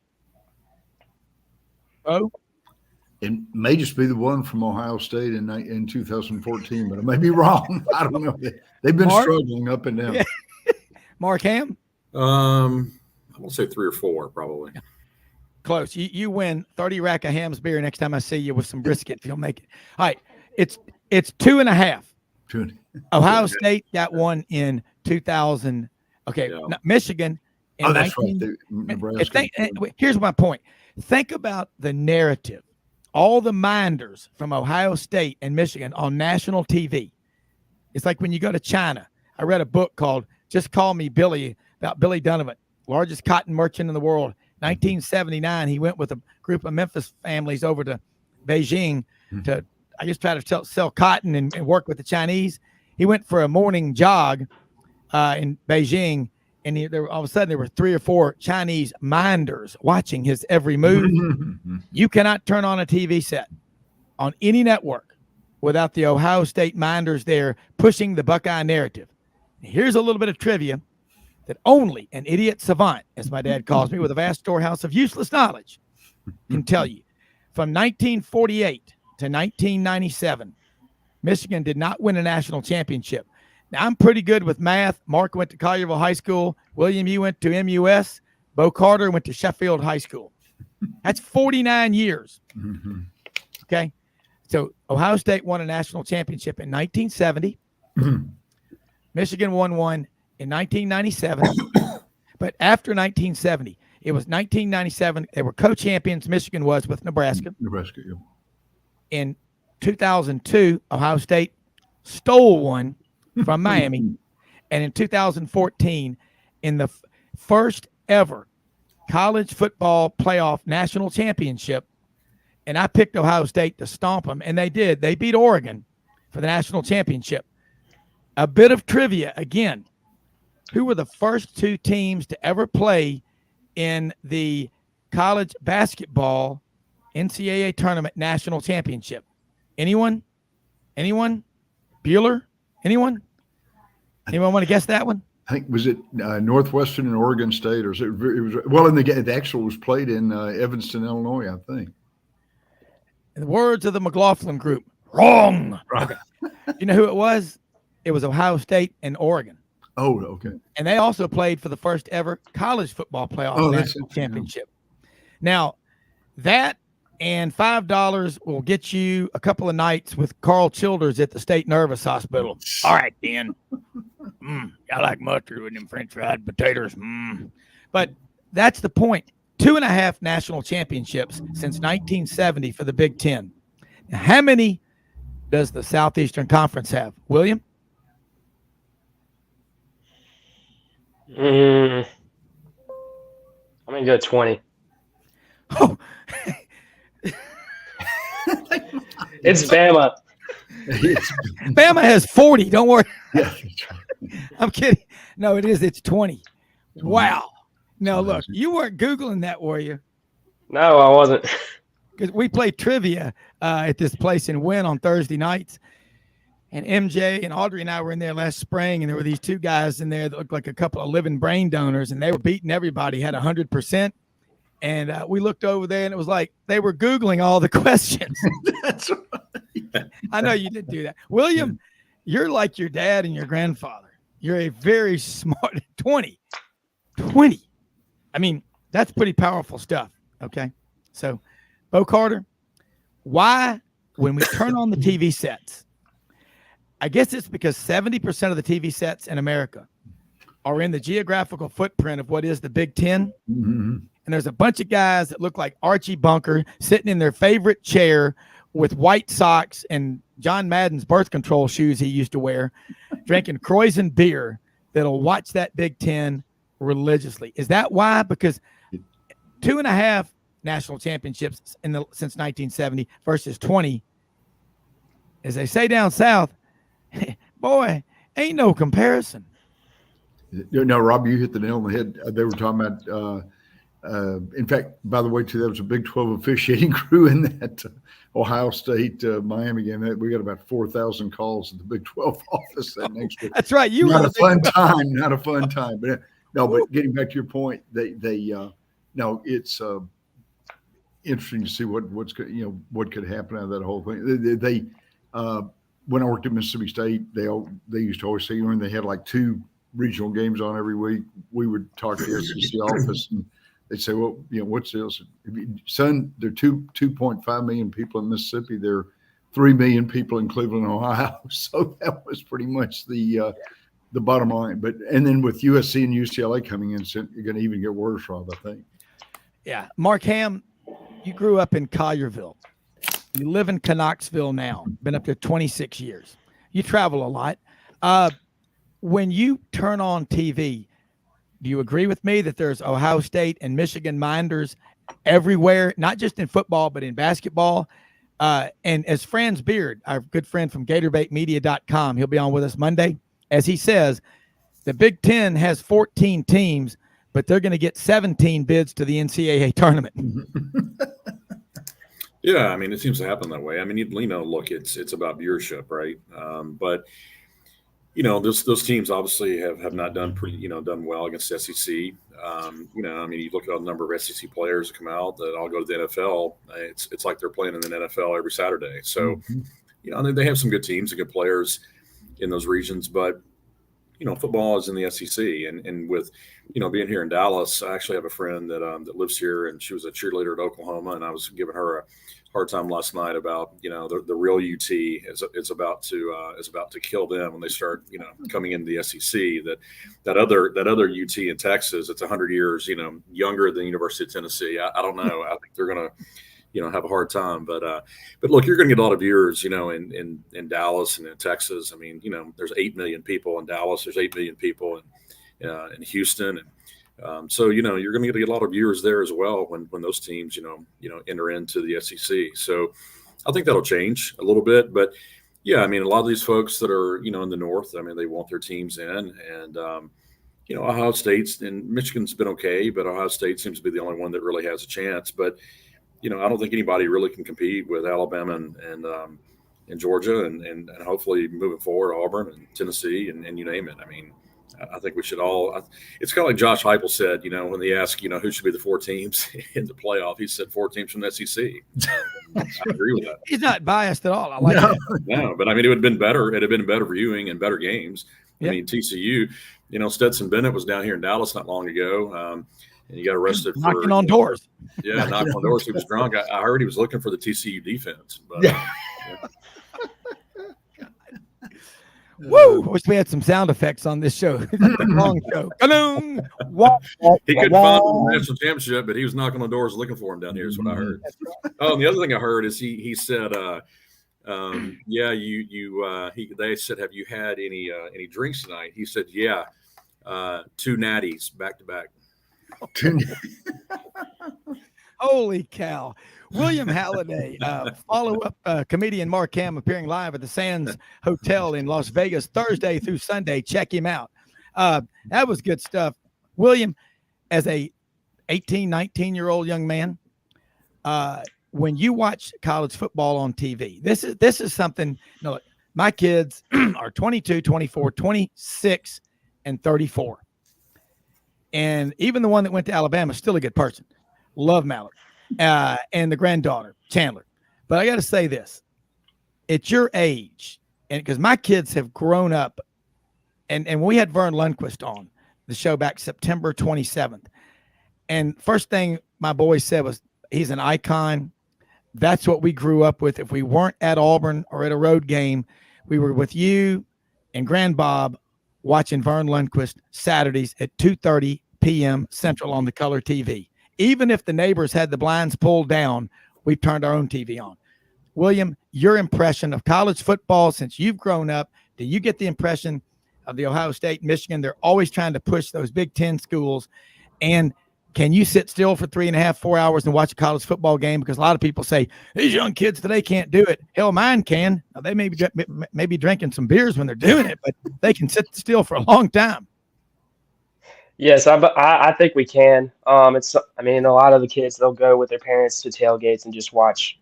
Oh, It may just be the one from Ohio State in 2014, but I may be wrong. I don't know. They've been struggling up and down. Yeah. Mark Ham? I'm gonna say 3 or 4, probably. Close. You win 30 rack of Ham's beer next time I see you with some brisket if you'll make it. All right. It's 2.5. Ohio State got one in 2000. Okay. Yeah. Michigan. Oh, that's right. Nebraska. Here's my point. Think about the narrative. All the minders from Ohio State and Michigan on national TV. It's like when you go to China. I read a book called Just Call Me Billy about Billy Donovan, largest cotton merchant in the world. 1979, he went with a group of Memphis families over to Beijing to, I guess, try to sell cotton and work with the Chinese. He went for a morning jog in Beijing, and all of a sudden there were 3 or 4 Chinese minders watching his every move. You cannot turn on a TV set on any network without the Ohio State minders there pushing the Buckeye narrative. Here's a little bit of trivia that only an idiot savant, as my dad calls me, with a vast storehouse of useless knowledge can tell you. From 1948 to 1997, Michigan did not win a national championship. Now, I'm pretty good with math. Mark went to Collierville High School. William, you went to MUS. Bo Carter went to Sheffield High School. That's 49 years. Okay? So Ohio State won a national championship in 1970. Michigan won one in 1997. But after 1970, it was 1997. They were co-champions, Michigan was, with Nebraska. Nebraska, yeah. In 2002, Ohio State stole one from Miami. And in 2014, in the first ever college football playoff national championship, and I picked Ohio State to stomp them, and they did. They beat Oregon for the national championship. A bit of trivia again. Who were the first 2 teams to ever play in the college basketball NCAA tournament national championship? Anyone? Bueller? Anyone want to guess that one? I think, was it Northwestern and Oregon State, or it was well, in the actual was played in Evanston, Illinois, I think. In the words of the McLaughlin group, wrong. Okay. You know who it was? It was Ohio State and Oregon. Oh, okay. And they also played for the first ever college football playoff national championship. Now, that and $5 will get you a couple of nights with Carl Childers at the State Nervous Hospital. All right, then. I like mustard with them French fried potatoes. But that's the point. 2.5 national championships since 1970 for the Big Ten. Now, how many does the Southeastern Conference have? William? I'm going to go 20. Oh. It's Bama. Bama has 40. Don't worry. Yeah. I'm kidding. No, it is. It's 20. Wow. Now, look, you weren't Googling that, were you? No, I wasn't. Because we play trivia at this place in Wynn on Thursday nights. And MJ and Audrey and I were in there last spring, and there were these 2 guys in there that looked like a couple of living brain donors, and they were beating everybody, had 100%. And we looked over there, and it was like they were Googling all the questions. That's right. I know you did do that. William, you're like your dad and your grandfather. You're a very smart 20. I mean, that's pretty powerful stuff. Okay. So, Bo Carter, why, when we turn on the TV sets, I guess it's because 70% of the TV sets in America are in the geographical footprint of what is the Big Ten. And there's a bunch of guys that look like Archie Bunker sitting in their favorite chair with white socks and John Madden's birth control shoes he used to wear, drinking Croisen beer, that'll watch that Big Ten religiously. Is that why? Because 2.5 national championships since 1970 versus 20, as they say down south, boy, ain't no comparison. No, Rob, you hit the nail on the head. They were talking about, in fact, by the way, too, there was a Big 12 officiating crew in that Ohio State Miami game. We got about 4,000 calls at the Big 12 office that next week. That's right. Not a fun time. But no, but getting back to your point, no, it's interesting to see what could happen out of that whole thing. They when I worked at Mississippi State, they used to always say when they had like 2 regional games on every week, we would talk to the SEC office and they'd say, well, what's this? Son, there are 2.5 million people in Mississippi. There are 3 million people in Cleveland, Ohio. So that was pretty much the bottom line. And then with USC and UCLA coming in, you're going to even get worse, Rob, I think. Yeah. Mark Ham, you grew up in Collierville. You live in Knoxville now, been up there 26 years. You travel a lot. When you turn on TV, do you agree with me that there's Ohio State and Michigan Minders everywhere, not just in football, but in basketball? And as Franz Beard, our good friend from GatorBaitMedia.com, he'll be on with us Monday. As he says, the Big Ten has 14 teams, but they're going to get 17 bids to the NCAA tournament. Yeah, I mean, it seems to happen that way. I mean, look, it's about viewership, right? But those teams obviously have not done done well against the SEC. I mean, you look at the number of SEC players that come out that all go to the NFL. It's like they're playing in the NFL every Saturday. So, they have some good teams and good players in those regions, but football is in the SEC, and with being here in Dallas, I actually have a friend that lives here, and she was a cheerleader at Oklahoma, and I was giving her a hard time last night about the real UT is about to kill them when they start coming into the SEC. That other UT in Texas, it's 100 years younger than University of Tennessee. I don't know. I think they're gonna have a hard time. But look, you're going to get a lot of viewers, in Dallas and in Texas. I mean, there's 8 million people in Dallas. There's 8 million people in Houston. And so, you're going to get a lot of viewers there as well when those teams, enter into the SEC. So I think that'll change a little bit. But, yeah, I mean, a lot of these folks that are, in the North, I mean, they want their teams in. And, Ohio State's and Michigan's been okay, but Ohio State seems to be the only one that really has a chance. But, I don't think anybody really can compete with Alabama and Georgia and hopefully moving forward, Auburn and Tennessee and you name it. I mean, I think we should all – it's kind of like Josh Heupel said, when they ask, who should be the 4 teams in the playoff, he said 4 teams from the SEC. I agree with that. He's not biased at all. I like that. No, but I mean, it would have been better. It would have been better viewing and better games. Yep. I mean, TCU, Stetson Bennett was down here in Dallas not long ago. And he got arrested for knocking on doors. Yeah, knocking on doors. He was drunk. I heard he was looking for the TCU defense. But, Woo! Wish we had some sound effects on this show. Long show. He couldn't find the national championship, but he was knocking on doors looking for him down here. Is what I heard. Oh, and the other thing I heard is he said, they said, have you had any drinks tonight? He said, yeah, 2 natties back to back. Holy cow. William Halliday, follow-up comedian Mark Ham appearing live at the Sands Hotel in Las Vegas Thursday through Sunday. Check him out. That was good stuff. William, as a 18, 19-year-old young man, when you watch college football on TV, this is something, my kids are 22, 24, 26, and 34. And even the one that went to Alabama is still a good person. Love Mallory. And the granddaughter, Chandler. But I got to say this. At your age, and because my kids have grown up, and we had Vern Lundquist on the show back September 27th. And first thing my boy said was, he's an icon. That's what we grew up with. If we weren't at Auburn or at a road game, we were with you and Grand Bob watching Vern Lundquist Saturdays at 2:30 p.m. Central on the color TV. Even if the neighbors had the blinds pulled down, we turned our own TV on. William, your impression of college football since you've grown up, do you get the impression of the Ohio State, Michigan? They're always trying to push those Big Ten schools. And can you sit still for 3.5, 4 hours and watch a college football game? Because a lot of people say, these young kids today can't do it. Hell, mine can. Now, they may be drinking some beers when they're doing it, but they can sit still for a long time. Yes, I think we can. A lot of the kids, they'll go with their parents to tailgates and just watch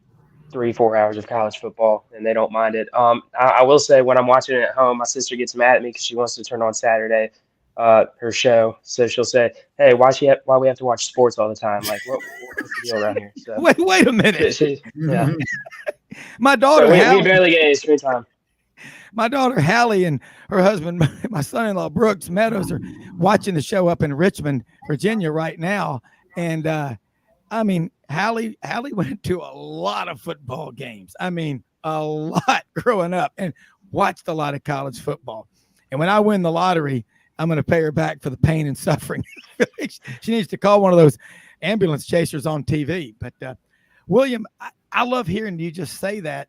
3-4 hours of college football, and they don't mind it. I will say when I'm watching it at home, my sister gets mad at me because she wants to turn on Saturday her show. So she'll say, "Hey, why we have to watch sports all the time? Like, what's the deal around here?" So Wait a minute. yeah. My daughter, So we Hallie, barely get any screen time. my daughter Hallie and her husband, my son-in-law Brooks Meadows, are watching the show up in Richmond, Virginia right now. And I mean, Hallie went to a lot of football games. I mean, a lot growing up, and watched a lot of college football. And when I win the lottery, I'm going to pay her back for the pain and suffering. She needs to call one of those ambulance chasers on TV. But William, I love hearing you just say that.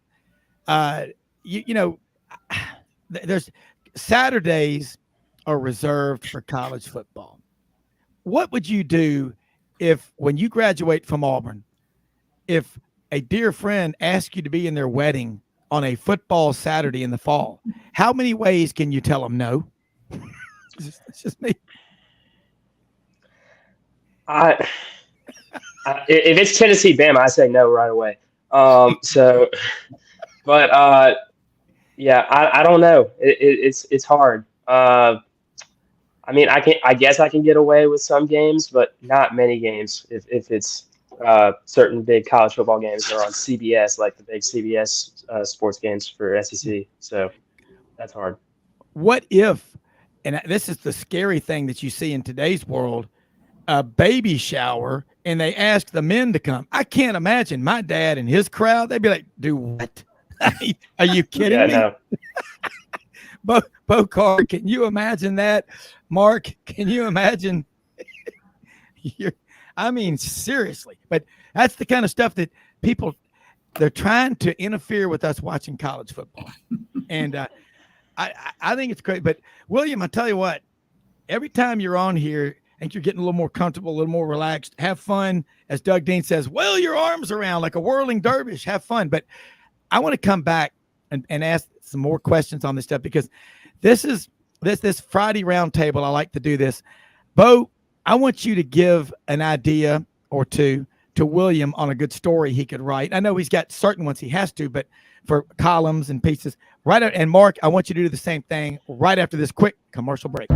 There's Saturdays are reserved for college football. What would you do if, when you graduate from Auburn, if a dear friend asks you to be in their wedding on a football Saturday in the fall? How many ways can you tell them no? It's just me. If it's Tennessee Bama, I say no right away. Yeah, I don't know. It's hard. I mean, I guess I can get away with some games, but not many games. If it's certain big college football games are on CBS, like the big CBS sports games for SEC. So that's hard. What if, and this is the scary thing that you see in today's world, a baby shower, and they ask the men to come? I can't imagine my dad and his crowd. They'd be like, "Do what? Are you kidding me?" No. Bo Carr, can you imagine that? Mark, can you imagine? I mean, seriously. But that's the kind of stuff that people, they're trying to interfere with us watching college football. And I think it's great. But William, I tell you what, every time you're on here and you're getting a little more comfortable, a little more relaxed, have fun. As Doug Dean says, wheel your arms around like a whirling dervish, have fun. But I want to come back and ask some more questions on this stuff, because this Friday roundtable, I like to do this. Bo, I want you to give an idea or two to William on a good story he could write. I know he's got certain ones he has to, but for columns and pieces. And Mark, I want you to do the same thing right after this quick commercial break.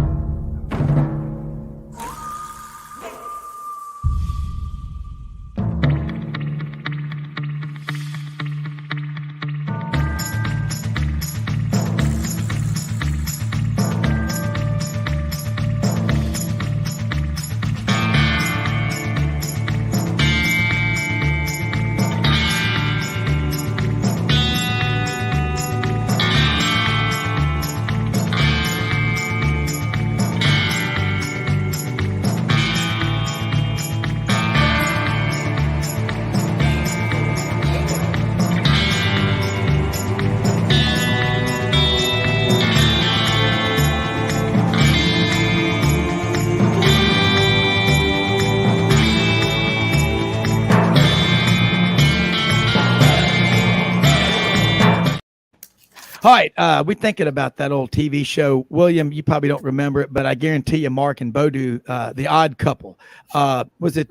All right, we're thinking about that old TV show. William, you probably don't remember it, but I guarantee you Mark and Bo do. The Odd Couple. Was it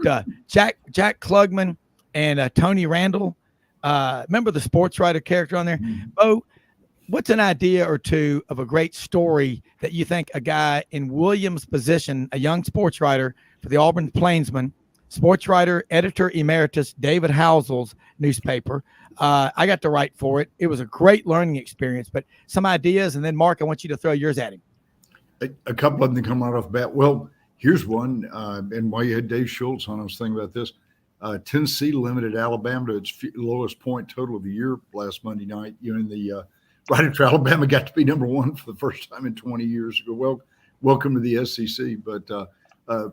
Jack Klugman and Tony Randall? Remember the sports writer character on there? Mm-hmm. Bo, what's an idea or two of a great story that you think a guy in William's position, a young sports writer for the Auburn Plainsman, sports writer, editor emeritus, David Housel's newspaper. I got to write for it. It was a great learning experience, but some ideas. And then Mark, I want you to throw yours at him. A couple of them come right off the bat. Well, here's one. And while you had Dave Schultz on, I was thinking about this. Tennessee limited Alabama to its lowest point total of the year last Monday night. Right after Alabama got to be number one for the first time in 20 years ago. Well, welcome to the SEC. But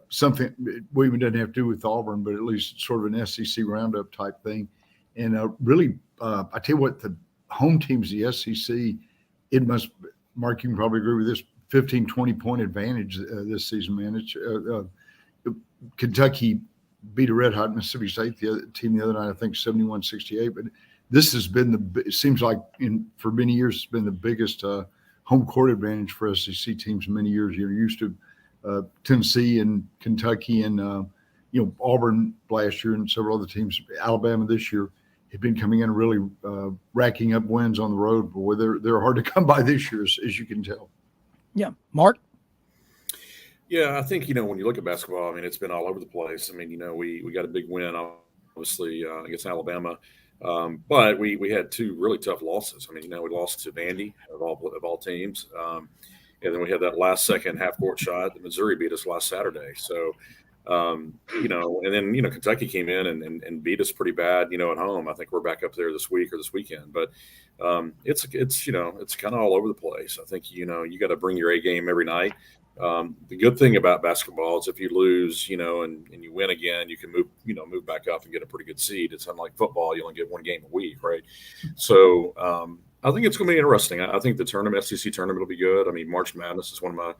something William doesn't have to do with Auburn, but at least sort of an SEC roundup type thing. And really, I tell you what, the home teams, the SEC, it must, Mark, you can probably agree with this, 15, 20-point advantage this season, man. Kentucky beat a red-hot Mississippi State team the other night, I think 71-68. But this has been it seems like for many years, it's been the biggest home court advantage for SEC teams in many years. You're used to Tennessee and Kentucky and, Auburn last year and several other teams, Alabama this year. Have been coming in really racking up wins on the road. Boy, they're hard to come by this year, as you can tell. Yeah. Mark? Yeah, I think, when you look at basketball, I mean, it's been all over the place. I mean, we got a big win, obviously, against Alabama. But we had two really tough losses. I mean, we lost to Vandy of all teams. And then we had that last second half court shot that Missouri beat us last Saturday. So, and then, Kentucky came in and beat us pretty bad, at home. I think we're back up there this week or this weekend, but it's kind of all over the place. I think, you got to bring your A game every night. The good thing about basketball is if you lose, and you win again, you can move back up and get a pretty good seed. It's unlike football; you only get one game a week, right? So I think it's going to be interesting. I think the SEC tournament will be good. I mean, March Madness is one of my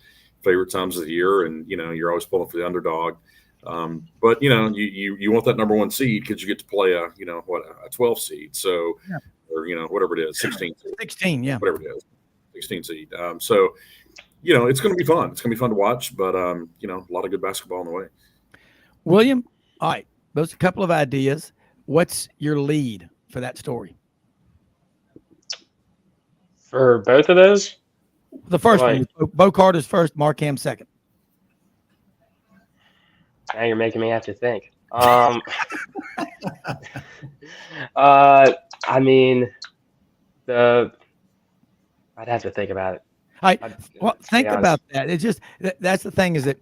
favorite times of the year, and you're always pulling for the underdog. But you want that number one seed because you get to play a 12 seed, so or whatever it is, 16, 16, whatever it is, 16 seed. So. It's going to be fun. It's going to be fun to watch, but, a lot of good basketball on the way. William, all right, those are a couple of ideas. What's your lead for that story? For both of those? The first one, Bo Carter's first, Mark Ham second. Now you're making me have to think. I mean, I'd have to think about it. Think about that. It's just that's the thing is that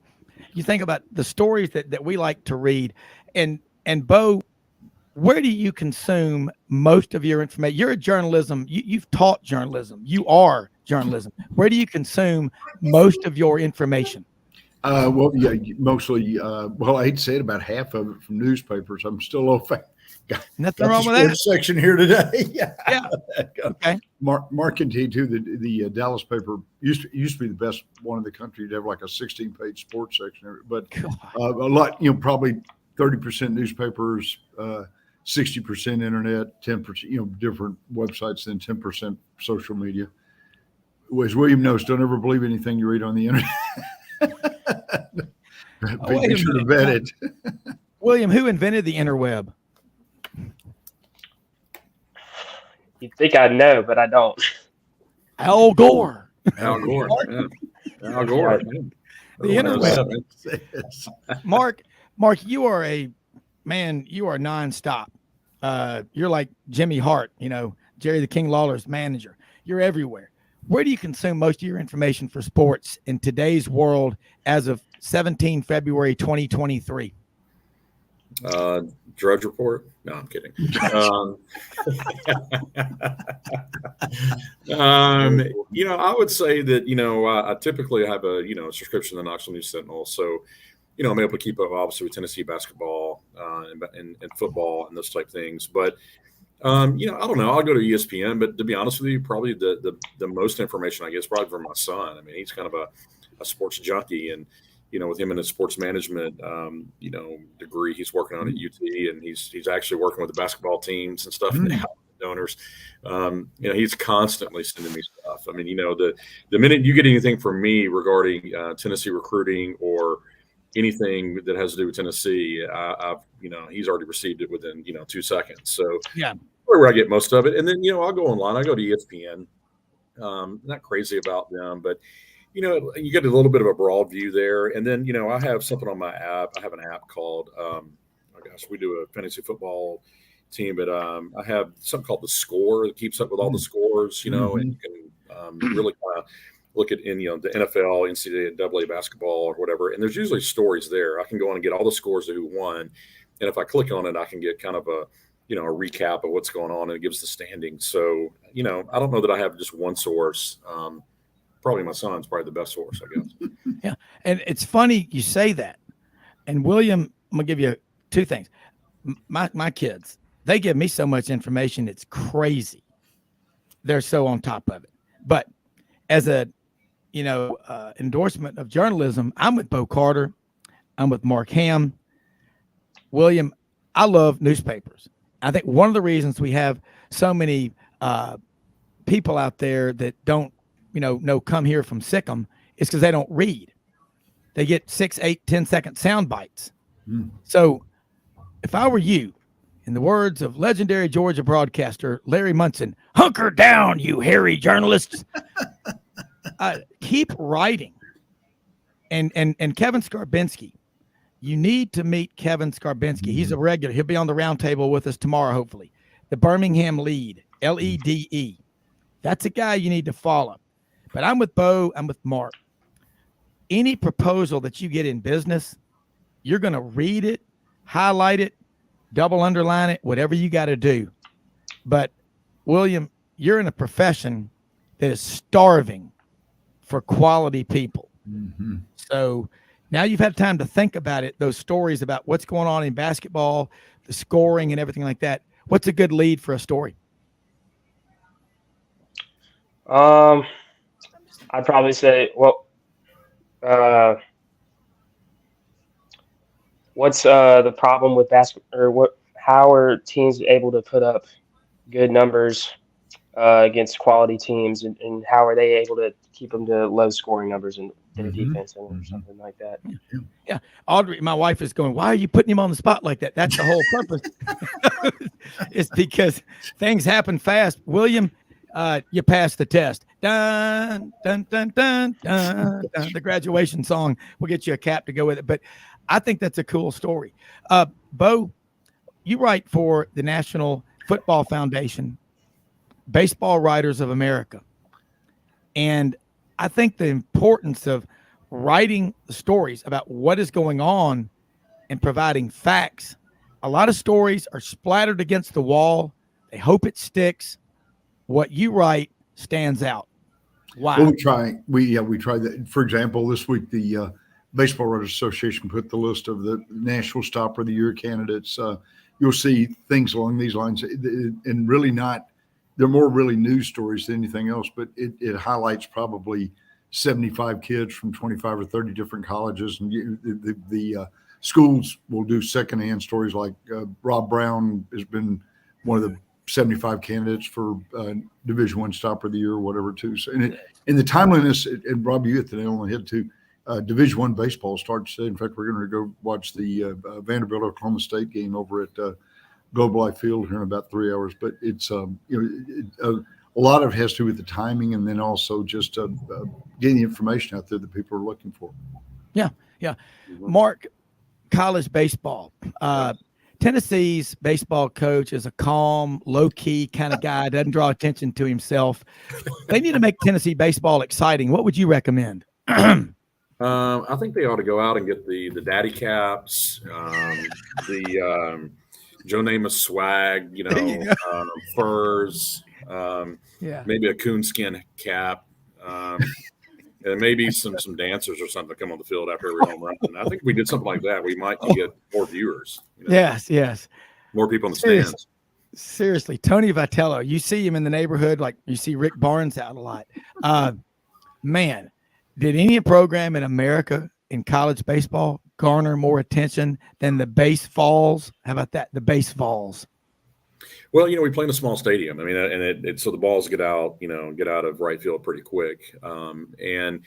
you think about the stories that we like to read, and Bo, where do you consume most of your information? You're a journalism. You've taught journalism. You are journalism. Where do you consume most of your information? Mostly. I hate to say it, about half of it from newspapers. I'm still old-fashioned. Nothing wrong with that section here today. Yeah. Okay. Mark can tell you too, the Dallas paper used to be the best one in the country. You'd have like a 16-page sports section, but a lot, probably 30% newspapers, 60% internet, 10%, different websites, then 10% social media. As William knows, don't ever believe anything you read on the internet. Be sure to vet it. William, who invented the interweb? You'd think I'd know, but I don't. Al Gore. Al Gore. Al Gore. The interweb. Mark, you are you are nonstop. You're like Jimmy Hart, Jerry the King Lawler's manager. You're everywhere. Where do you consume most of your information for sports in today's world as of 17 February 2023? Drudge Report. No, I'm kidding. I would say that, I typically have a, subscription to the Knoxville News Sentinel. So, I'm able to keep up obviously with Tennessee basketball and football and those type things. But, I don't know. I'll go to ESPN, but to be honest with you, probably the most information I get is probably from my son. I mean, he's kind of a sports junkie, and, with him in his sports management, degree he's working on at UT, and he's actually working with the basketball teams and stuff now, donors. He's constantly sending me stuff. I mean, the minute you get anything from me regarding Tennessee recruiting or anything that has to do with Tennessee, he's already received it within 2 seconds. So yeah, where I get most of it, and then I'll go online. I go to ESPN. Not crazy about them, but. You get a little bit of a broad view there. And then, I have something on my app. I have an app called, we do a fantasy football team, but I have something called The Score that keeps up with all the scores, and you can really kind of look at the NFL, NCAA basketball or whatever. And there's usually stories there. I can go on and get all the scores of who won. And if I click on it, I can get kind of a recap of what's going on, and it gives the standings. So, I don't know that I have just one source. Probably my son's probably the best source, I guess. Yeah. And it's funny you say that. And William, I'm gonna give you two things. My kids, they give me so much information, it's crazy. They're so on top of it. But as a endorsement of journalism, I'm with Bo Carter. I'm with Mark Ham. William, I love newspapers. I think one of the reasons we have so many people out there that don't come here from Sikkim is because they don't read. They get 6, 8, 10-second sound bites. So if I were you, in the words of legendary Georgia broadcaster Larry Munson, hunker down, you hairy journalists. Keep writing. And Kevin Skarbinski, you need to meet Kevin Skarbinski. He's a regular. He'll be on the round table with us tomorrow, hopefully. The Birmingham Lead, LEDE. That's a guy you need to follow. But I'm with Bo. I'm with Mark. Any proposal that you get in business, you're going to read it, highlight it, double underline it, whatever you got to do. But, William, you're in a profession that is starving for quality people. Mm-hmm. So now you've had time to think about it, those stories about what's going on in basketball, the scoring and everything like that. What's a good lead for a story? I'd probably say, what's the problem with basketball, or how are teams able to put up good numbers against quality teams, and how are they able to keep them to low scoring numbers in their defense or something like that? Yeah. Audrey, my wife, is going, why are you putting him on the spot like that? That's the whole purpose. It's because things happen fast. William, you passed the test. Dun, dun, dun, dun, dun, dun. The graduation song. We'll get you a cap to go with it. But I think that's a cool story. Bo, you write for the National Football Foundation, Baseball Writers of America. And I think the importance of writing stories about what is going on and providing facts. A lot of stories are splattered against the wall. They hope it sticks. What you write stands out. Wow. Well, we try that. For example, this week, the Baseball Writers Association put the list of the National Stopper of the Year candidates. You'll see things along these lines, and really they're more really news stories than anything else, but it highlights probably 75 kids from 25 or 30 different colleges. And the schools will do secondhand stories, like Rob Browne has been one of the 75 candidates for Division I Stopper of the Year or whatever, too. So, and the timeliness, and Rob, you hit the nail on the head, too. Division I baseball starts today. In fact, we're going to go watch the Vanderbilt Oklahoma State game over at Globe Life Field here in about 3 hours. But it's a lot of it has to do with the timing, and then also just getting the information out there that people are looking for. Yeah. Mark, college baseball. Tennessee's baseball coach is a calm, low-key kind of guy, doesn't draw attention to himself. They need to make Tennessee baseball exciting. What would you recommend? I think they ought to go out and get the daddy caps, the Joe Namath swag, furs, maybe a coonskin cap, and maybe some dancers or something to come on the field after every home run. And I think if we did something like that, we might get more viewers. Yes. More people in the stands. Seriously, Tony Vitello, you see him in the neighborhood, like you see Rick Barnes out a lot. Man, did any program in America in college baseball garner more attention than the base falls? How about that? The base falls. Well, we play in a small stadium. I mean, and so the balls get out of right field pretty quick. And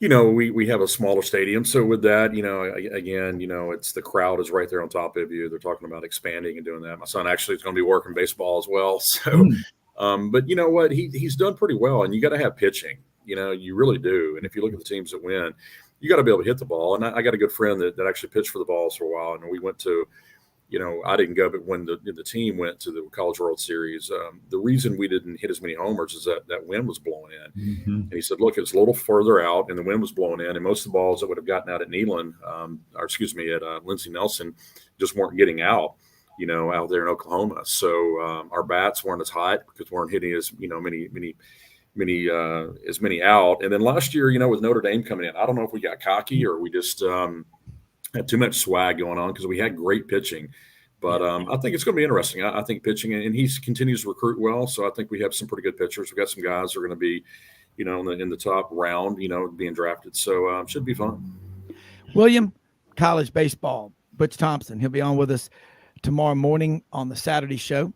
we have a smaller stadium. So with that, again, it's the crowd is right there on top of you. They're talking about expanding and doing that. My son actually is going to be working baseball as well. So, but you know what? He's done pretty well, and you got to have pitching. You really do. And if you look at the teams that win, you got to be able to hit the ball. And I got a good friend that actually pitched for the Balls for a while. And we went to, I didn't go, but when the team went to the College World Series, the reason we didn't hit as many homers is that wind was blowing in. Mm-hmm. And he said, look, it's a little further out and the wind was blowing in. And most of the balls that would have gotten out at at Lindsey Nelson just weren't getting out, out there in Oklahoma. So our bats weren't as hot because we weren't hitting as, many out. And then last year, with Notre Dame coming in, I don't know if we got cocky or we just had too much swag going on because we had great pitching. But I think it's going to be interesting. I think pitching, and he continues to recruit well. So I think we have some pretty good pitchers. We've got some guys who are going to be, in the top round, being drafted. So it should be fun. William, college baseball, Butch Thompson. He'll be on with us tomorrow morning on the Saturday show.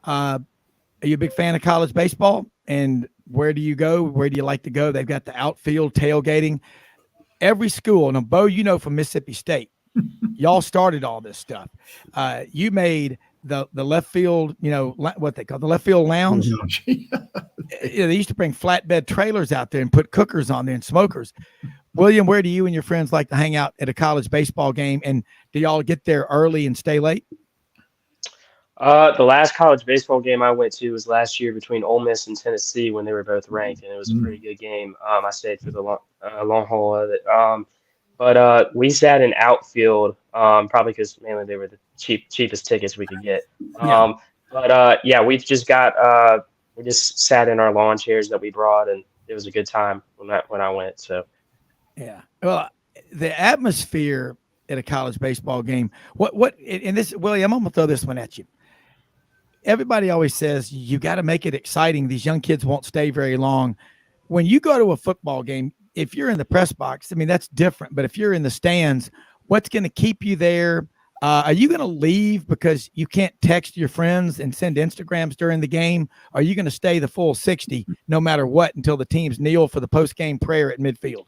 Are you a big fan of college baseball? And where do you go? Where do you like to go? They've got the outfield tailgating. Every school, now, Bo, from Mississippi State, y'all started all this stuff. You made the left field, what they call the left field lounge. They used to bring flatbed trailers out there and put cookers on there and smokers. William, where do you and your friends like to hang out at a college baseball game? And do y'all get there early and stay late? The last college baseball game I went to was last year between Ole Miss and Tennessee when they were both ranked, and it was a pretty good game. I stayed for the long haul of it. But we sat in outfield, probably because mainly they were the cheapest tickets we could get. Yeah, we just sat in our lawn chairs that we brought, and it was a good time when I went. So yeah, well, the atmosphere at a college baseball game. And this, William, I'm gonna throw this one at you. Everybody always says you got to make it exciting. These young kids won't stay very long. When you go to a football game, if you're in the press box, I mean, that's different. But if you're in the stands, what's going to keep you there? Are you going to leave because you can't text your friends and send Instagrams during the game? Are you going to stay the full 60 no matter what until the teams kneel for the post-game prayer at midfield?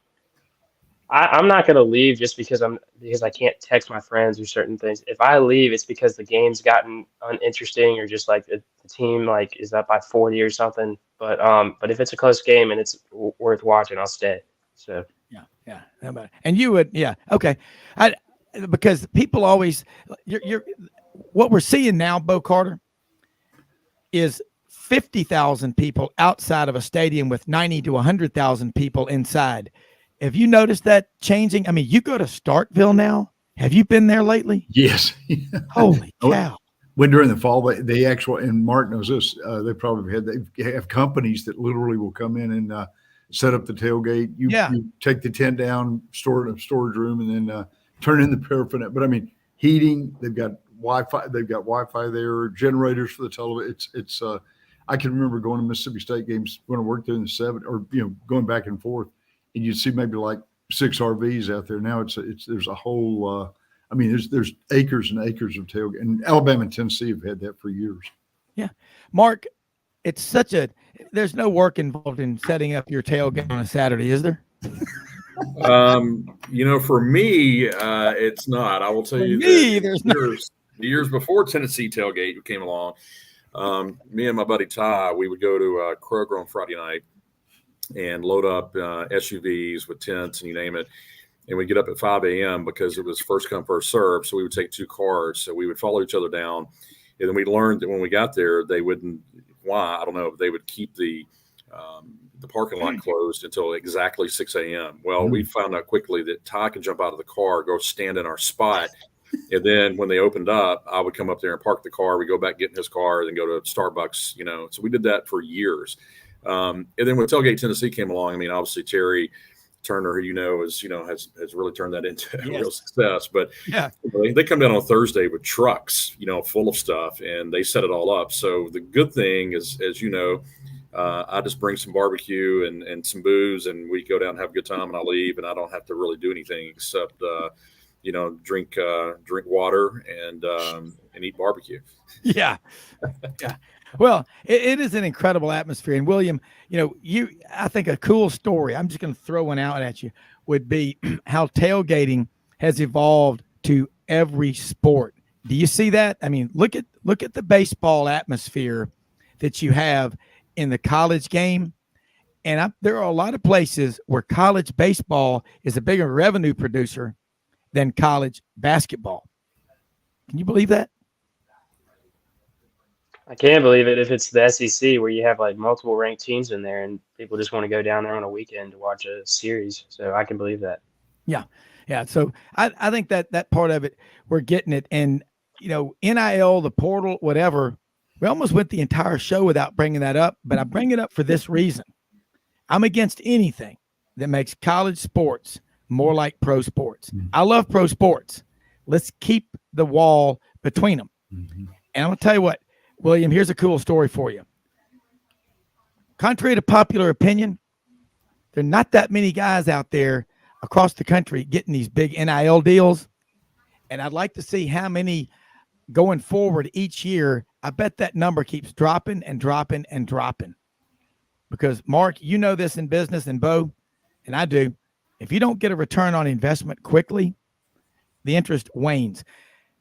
I'm not going to leave just because I can't text my friends or certain things. If I leave, it's because the game's gotten uninteresting or just like the team like is up by 40 or something. But if it's a close game and it's worth watching, I'll stay. So yeah. How about it? And you would, yeah, okay. Because people always, what we're seeing now, Bo Carter, is 50,000 people outside of a stadium with 90 to 100,000 people inside. Have you noticed that changing? I mean, you go to Starkville now. Have you been there lately? Yes. Holy cow. When during the fall, they actually, and Mark knows this, they have companies that literally will come in and set up the tailgate. You take the tent down, store it in a storage room, and then turn in the paraphernalia. But I mean, heating, they've got Wi-Fi there, generators for the television. It's I can remember going to Mississippi State games when I worked there in the 70s, or going back and forth. And you'd see maybe like 6 RVs out there. Now there's a whole, there's acres and acres of tailgate. And Alabama and Tennessee have had that for years. Yeah. Mark, there's no work involved in setting up your tailgate on a Saturday, is there? For me, it's not. I will tell you the years before Tennessee tailgate came along, me and my buddy Ty, we would go to Kroger on Friday night and load up SUVs with tents and you name it. And we'd get up at 5 a.m. because it was first come, first serve. So we would take 2 cars. So we would follow each other down. And then we learned that when we got there, they wouldn't, why, I don't know, they would keep the parking lot closed until exactly 6 a.m. Well, we found out quickly that Ty could jump out of the car, go stand in our spot. And then when they opened up, I would come up there and park the car. We go back, get in his car, then go to Starbucks, So we did that for years. And then when Tailgate Tennessee came along, I mean, obviously Terry Turner, who has really turned that into a real success. But they come down on Thursday with trucks, full of stuff, and they set it all up. So the good thing is, as you know, I just bring some barbecue and some booze, and we go down and have a good time, and I leave, and I don't have to really do anything except drink water and eat barbecue. Yeah. Well, it is an incredible atmosphere. And William, I think a cool story, I'm just going to throw one out at you, would be how tailgating has evolved to every sport. Do you see that? I mean, look at the baseball atmosphere that you have in the college game. And there are a lot of places where college baseball is a bigger revenue producer than college basketball. Can you believe that? I can't believe it if it's the SEC where you have like multiple ranked teams in there and people just want to go down there on a weekend to watch a series. So I can believe that. Yeah. So I think that part of it, we're getting it. And, NIL, the portal, whatever, we almost went the entire show without bringing that up, but I bring it up for this reason. I'm against anything that makes college sports more like pro sports. I love pro sports. Let's keep the wall between them. And I'm going to tell you what, William, here's a cool story for you. Contrary to popular opinion, there are not that many guys out there across the country getting these big NIL deals. And I'd like to see how many going forward each year. I bet that number keeps dropping and dropping and dropping. Because, Mark, you know this in business, and Bo, and I do. If you don't get a return on investment quickly, the interest wanes.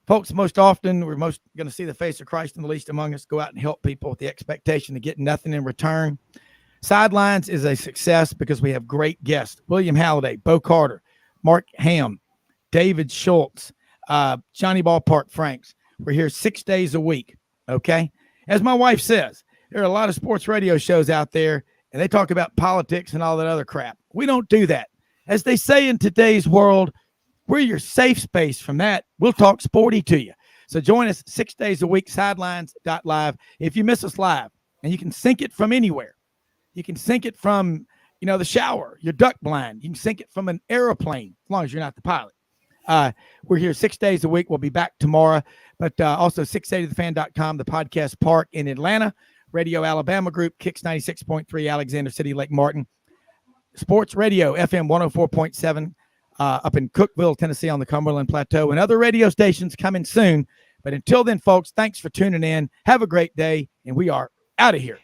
Folks, most often, we're most going to see the face of Christ in the least among us, go out and help people with the expectation of getting nothing in return. Sidelines is a success because we have great guests. William Halliday, Bo Carter, Mark Ham, David Schultz, Johnny Ballpark Franks. We're here 6 days a week, okay? As my wife says, there are a lot of sports radio shows out there, and they talk about politics and all that other crap. We don't do that. As they say in today's world, we're your safe space from that. We'll talk sporty to you. So join us 6 days a week, sidelines.live. If you miss us live, and you can sync it from anywhere. You can sync it from, the shower, your duck blind. You can sync it from an airplane, as long as you're not the pilot. We're here 6 days a week. We'll be back tomorrow, but also 680thefan.com, the podcast park in Atlanta, Radio Alabama Group, Kicks 96.3, Alexander City, Lake Martin, Sports Radio, FM 104.7, up in Cookeville, Tennessee on the Cumberland Plateau, and other radio stations coming soon. But until then, folks, thanks for tuning in. Have a great day, and we are out of here.